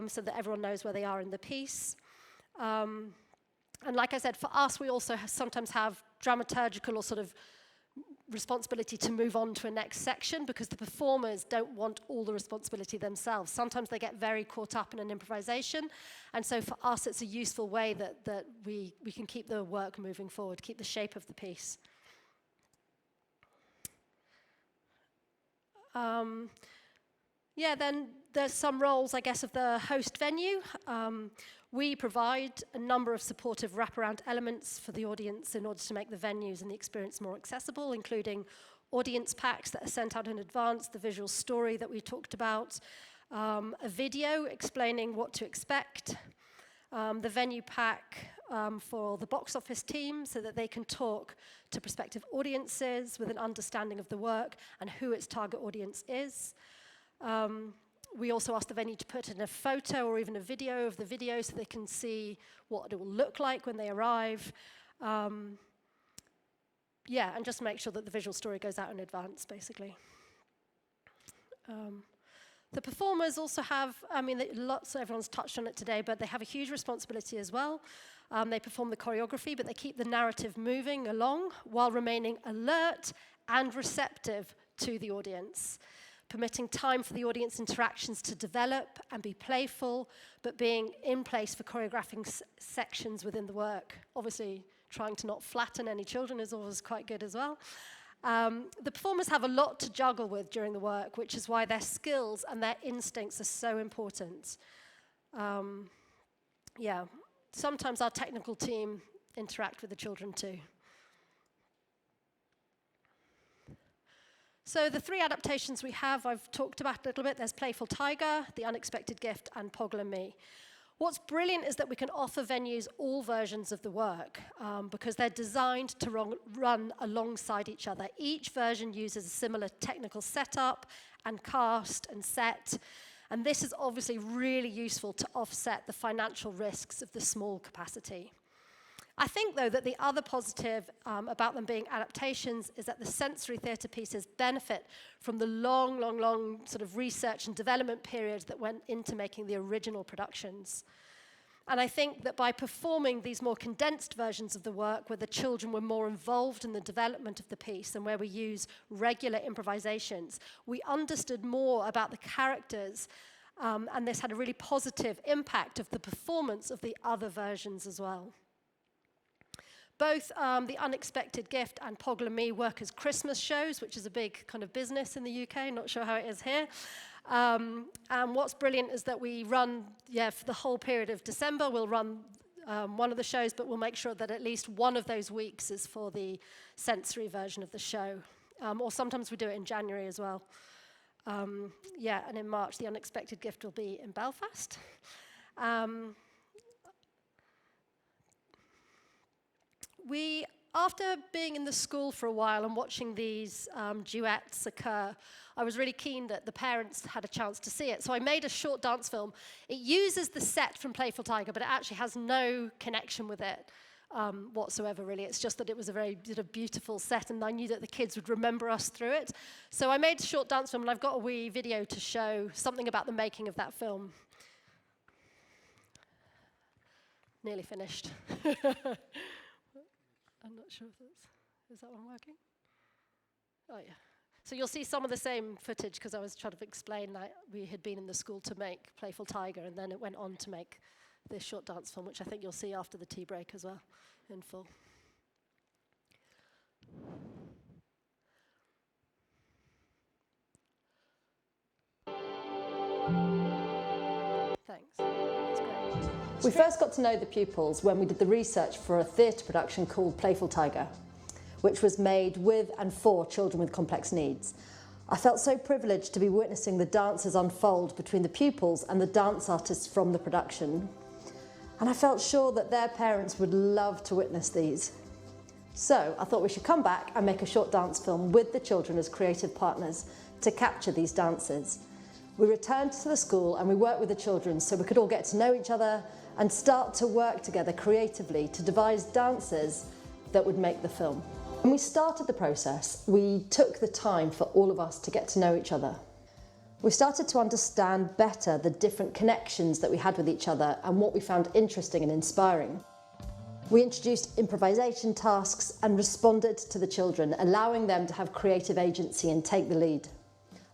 [SPEAKER 5] so that everyone knows where they are in the piece. And like I said, for us, we also sometimes have dramaturgical or sort of responsibility to move on to a next section, because the performers don't want all the responsibility themselves. Sometimes they get very caught up in an improvisation, and so for us, it's a useful way that we can keep the work moving forward, keep the shape of the piece. Then there's some roles, I guess, of the host venue. We provide a number of supportive wraparound elements for the audience in order to make the venues and the experience more accessible, including audience packs that are sent out in advance, the visual story that we talked about, a video explaining what to expect, the venue pack for the box office team so that they can talk to prospective audiences with an understanding of the work and who its target audience is. We also asked the venue to put in a photo or even a video of the video so they can see what it will look like when they arrive. Yeah, and just make sure that the visual story goes out in advance, basically. The performers also have, I mean, everyone's touched on it today, but they have a huge responsibility as well. They perform the choreography, but they keep the narrative moving along while remaining alert and receptive to the audience, permitting time for the audience interactions to develop and be playful, but being in place for choreographing sections within the work. Obviously, trying to not flatten any children is always quite good as well. The performers have a lot to juggle with during the work, which is why their skills and their instincts are so important. Yeah, sometimes our technical team interact with the children too. So the 3 adaptations we have, I've talked about a little bit. There's Playful Tiger, The Unexpected Gift, and Poggle and Me. What's brilliant is that we can offer venues all versions of the work because they're designed to run alongside each other. Each version uses a similar technical setup and cast and set, and this is obviously really useful to offset the financial risks of the small capacity. I think, though, that the other positive about them being adaptations is that the sensory theatre pieces benefit from the long sort of research and development period that went into making the original productions. And I think that by performing these more condensed versions of the work where the children were more involved in the development of the piece and where we use regular improvisations, we understood more about the characters, and this had a really positive impact of the performance of the other versions as well. Both The Unexpected Gift and Poggle and Me work as Christmas shows, which is a big kind of business in the UK, not sure how it is here. And what's brilliant is that we run, for the whole period of December, we'll run one of the shows, but we'll make sure that at least one of those weeks is for the sensory version of the show. Or sometimes we do it in January as well. And in March, The Unexpected Gift will be in Belfast. After being in the school for a while and watching these duets occur, I was really keen that the parents had a chance to see it. So I made a short dance film. It uses the set from Playful Tiger, but it actually has no connection with it whatsoever, really. It's just that it was a very beautiful set, and I knew that the kids would remember us through it. So I made a short dance film, and I've got a wee video to show something about the making of that film. Nearly finished. I'm not sure if is that one working? Oh, yeah. So you'll see some of the same footage because I was trying to explain that we had been in the school to make Playful Tiger, and then it went on to make this short dance film, which I think you'll see after the tea break as well, in full. Thanks. That's great.
[SPEAKER 6] We first got to know the pupils when we did the research for a theatre production called Playful Tiger, which was made with and for children with complex needs. I felt so privileged to be witnessing the dances unfold between the pupils and the dance artists from the production. And I felt sure that their parents would love to witness these. So I thought we should come back and make a short dance film with the children as creative partners to capture these dances. We returned to the school and we worked with the children so we could all get to know each other and start to work together creatively to devise dances that would make the film. When we started the process, we took the time for all of us to get to know each other. We started to understand better the different connections that we had with each other and what we found interesting and inspiring. We introduced improvisation tasks and responded to the children, allowing them to have creative agency and take the lead.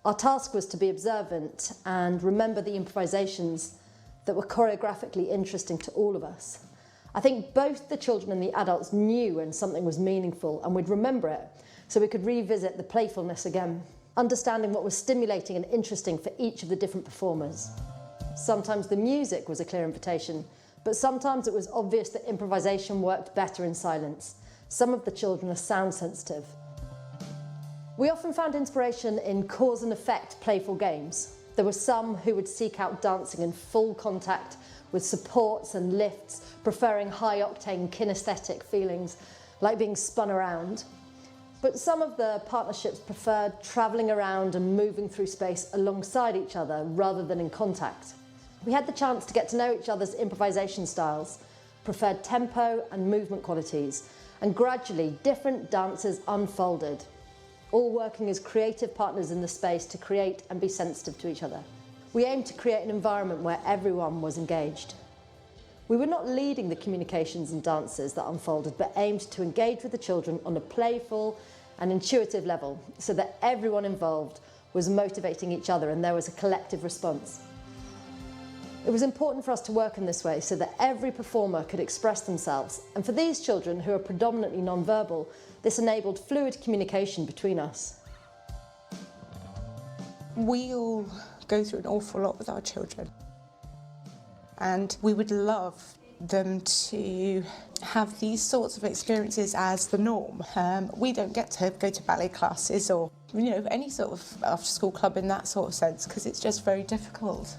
[SPEAKER 6] Our task was to be observant and remember the improvisations that were choreographically interesting to all of us. I think both the children and the adults knew when something was meaningful and would remember it, so we could revisit the playfulness again, understanding what was stimulating and interesting for each of the different performers. Sometimes the music was a clear invitation, but sometimes it was obvious that improvisation worked better in silence. Some of the children are sound sensitive. We often found inspiration in cause and effect playful games. There were some who would seek out dancing in full contact with supports and lifts, preferring high-octane kinesthetic feelings, like being spun around. But some of the partnerships preferred travelling around and moving through space alongside each other rather than in contact. We had the chance to get to know each other's improvisation styles, preferred tempo and movement qualities, and gradually different dances unfolded, all working as creative partners in the space to create and be sensitive to each other. We aimed to create an environment where everyone was engaged. We were not leading the communications and dances that unfolded, but aimed to engage with the children on a playful and intuitive level so that everyone involved was motivating each other and there was a collective response. It was important for us to work in this way so that every performer could express themselves, and for these children who are predominantly non-verbal, this enabled fluid communication between us.
[SPEAKER 7] We all go through an awful lot with our children, and we would love them to have these sorts of experiences as the norm. We don't get to go to ballet classes or, any sort of after-school club in that sort of sense, because it's just very difficult.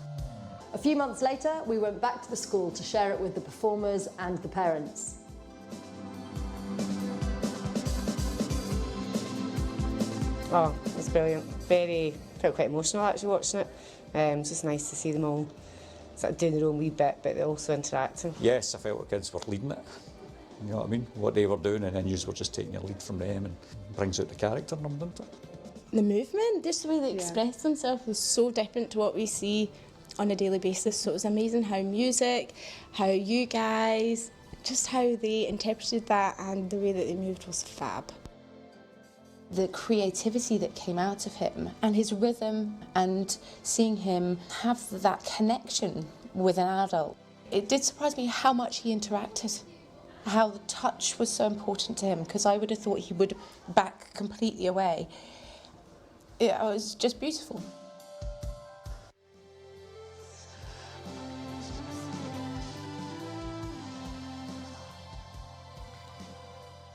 [SPEAKER 6] A few months later, we went back to the school to share it with the performers and the parents.
[SPEAKER 8] Oh, it was brilliant. Felt quite emotional actually watching it. It's just nice to see them all sort of doing their own wee bit, but they're also interacting.
[SPEAKER 9] Yes, I felt the kids were leading it. You know what I mean? What they were doing, and then you were just taking a lead from them, and brings out the character in them, doesn't it?
[SPEAKER 10] The movement, just the way they expressed themselves was so different to what we see on a daily basis. So it was amazing how music, how you guys, just how they interpreted that and the way that they moved was fab.
[SPEAKER 7] The creativity that came out of him and his rhythm and seeing him have that connection with an adult. It did surprise me how much he interacted, how the touch was so important to him, because I would have thought he would back completely away. It was just beautiful.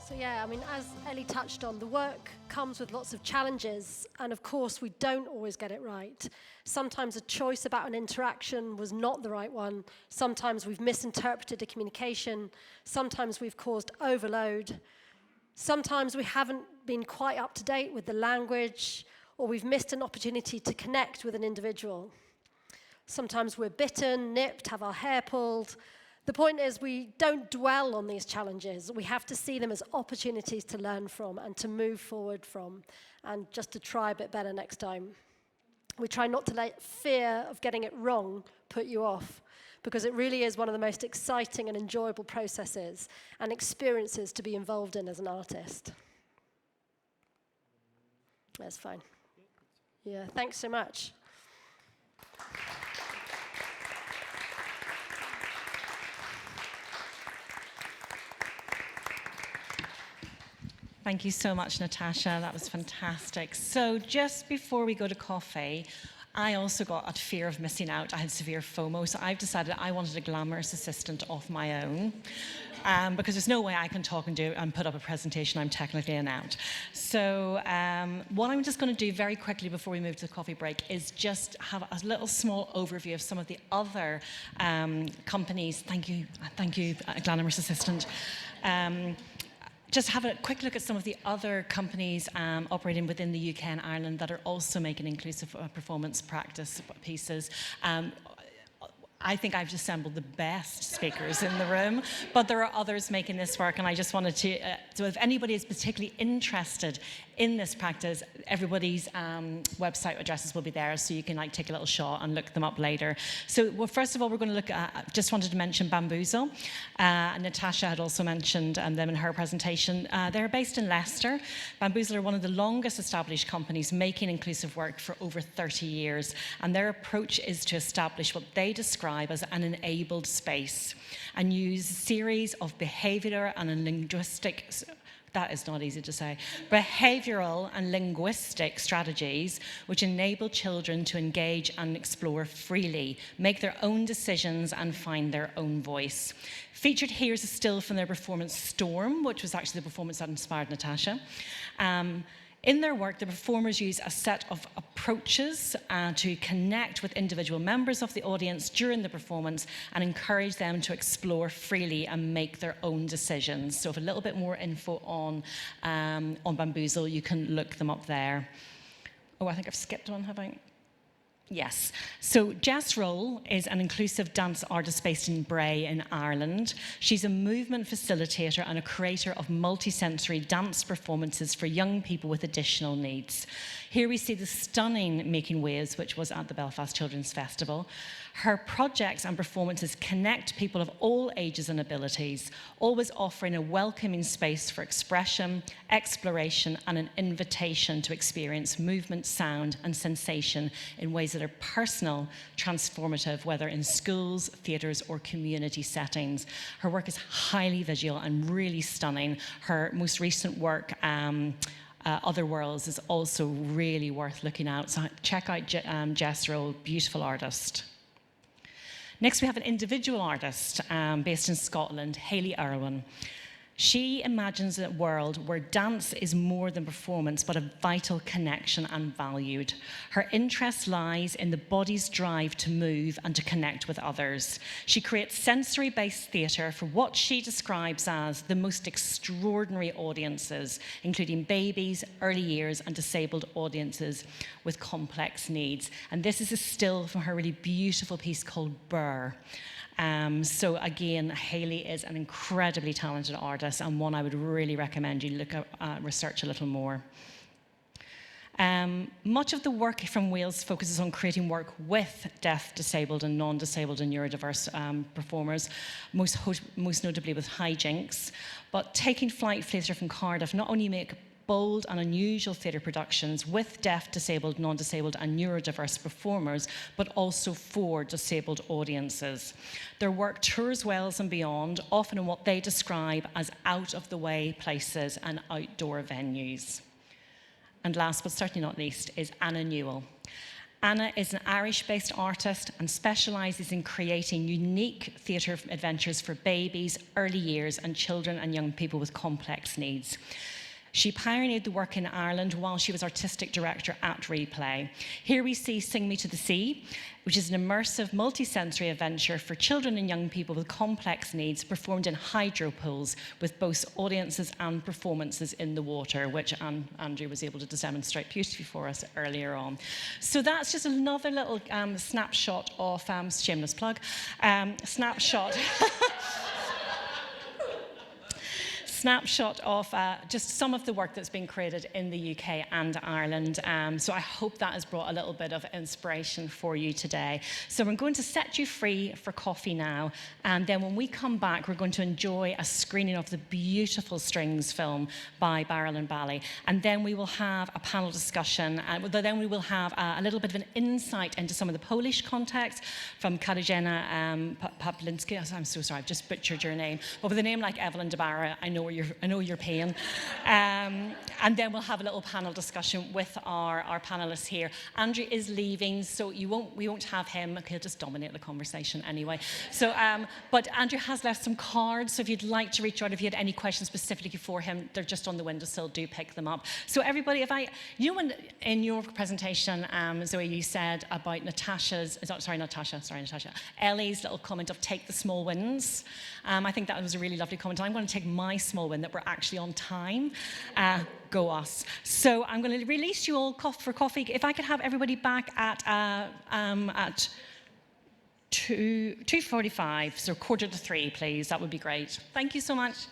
[SPEAKER 5] So yeah, I mean, as Ellie touched on, the work comes with lots of challenges, and of course we don't always get it right. Sometimes a choice about an interaction was not the right one. Sometimes we've misinterpreted a communication. Sometimes we've caused overload. Sometimes we haven't been quite up to date with the language, or we've missed an opportunity to connect with an individual. Sometimes we're bitten, nipped, have our hair pulled. The point is, we don't dwell on these challenges. We have to see them as opportunities to learn from and to move forward from, and just to try a bit better next time. We try not to let fear of getting it wrong put you off, because it really is one of the most exciting and enjoyable processes and experiences to be involved in as an artist. That's fine. Yeah, thanks so much.
[SPEAKER 4] Thank you so much, Natasha. That was fantastic. So just before we go to coffee, I also got a fear of missing out. I had severe FOMO, so I've decided I wanted a glamorous assistant of my own. Because there's no way I can talk and put up a presentation. I'm technically an out. So what I'm just going to do very quickly before we move to the coffee break is just have a little small overview of some of the other companies. Thank you, glamorous assistant. Just have a quick look at some of the other companies operating within the UK and Ireland that are also making inclusive performance practice pieces. I think I've assembled the best speakers in the room, but there are others making this work, and I just wanted to, so if anybody is particularly interested in this practice, everybody's website addresses will be there, so you can take a little shot and look them up later. So well, first of all, we're going to look at, just wanted to mention Bamboozle. Natasha had also mentioned them in her presentation. They're based in Leicester. Bamboozle are one of the longest established companies making inclusive work for over 30 years, and their approach is to establish what they describe as an enabled space and use a series of behavioural and linguistic, that is not easy to say, behavioural and linguistic strategies which enable children to engage and explore freely, make their own decisions and find their own voice. Featured here is a still from their performance Storm, which was actually the performance that inspired Natasha. In their work, the performers use a set of approaches to connect with individual members of the audience during the performance and encourage them to explore freely and make their own decisions. So, for a little bit more info on Bamboozle, you can look them up there. Oh, I think I've skipped one, have I? Yes. So Jess Roll is an inclusive dance artist based in Bray in Ireland. She's a movement facilitator and a creator of multi-sensory dance performances for young people with additional needs. Here we see the stunning Making Waves, which was at the Belfast Children's Festival. Her projects and performances connect people of all ages and abilities, always offering a welcoming space for expression, exploration, and an invitation to experience movement, sound, and sensation in ways that are personal, transformative, whether in schools, theatres, or community settings. Her work is highly visual and really stunning. Her most recent work, Other Worlds, is also really worth looking out. So check out Jess Roll, beautiful artist. Next, we have an individual artist based in Scotland, Hayley Irwin. She imagines a world where dance is more than performance, but a vital connection and valued. Her interest lies in the body's drive to move and to connect with others. She creates sensory-based theatre for what she describes as the most extraordinary audiences, including babies, early years, and disabled audiences with complex needs. And this is a still from her really beautiful piece called Burr. So again, Hayley is an incredibly talented artist and one I would really recommend you look at, research a little more. Much of the work from Wales focuses on creating work with deaf, disabled and non-disabled and neurodiverse performers, most notably with Hijinks. But Taking Flight Theatre from Cardiff not only make bold and unusual theatre productions with deaf, disabled, non-disabled and neurodiverse performers, but also for disabled audiences. Their work tours Wales and beyond, often in what they describe as out-of-the-way places and outdoor venues. And last but certainly not least is Anna Newell. Anna is an Irish-based artist and specialises in creating unique theatre adventures for babies, early years and children and young people with complex needs. She pioneered the work in Ireland while she was artistic director at Replay. Here we see Sing Me to the Sea, which is an immersive multi-sensory adventure for children and young people with complex needs performed in hydro pools with both audiences and performances in the water, which Andrew was able to demonstrate beautifully for us earlier on. So that's just another little snapshot of, shameless plug, snapshot of just some of the work that's been created in the UK and Ireland. So I hope that has brought a little bit of inspiration for you today. So we're going to set you free for coffee now. And then when we come back, we're going to enjoy a screening of the beautiful Strings film by Barrowland Ballet. And then we will have a panel discussion. Then we will have a little bit of an insight into some of the Polish context from Katarzyna Paplińska. I'm so sorry, I've just butchered your name. But with a name like Evelyn DeBarra, I know your pain. And then we'll have a little panel discussion with our panelists here. Andrew is leaving, so we won't have him. He'll just dominate the conversation anyway. So, but Andrew has left some cards, so if you'd like to reach out, if you had any questions specifically for him, they're just on the windowsill, do pick them up. So everybody, when in your presentation, Zoe, you said about Ellie's little comment of take the small wins. I think that was a really lovely comment. I'm going to take my small win that we're actually on time. Go us. So I'm going to release you all for coffee. If I could have everybody back at 2:45, so 2:45, please, that would be great. Thank you so much.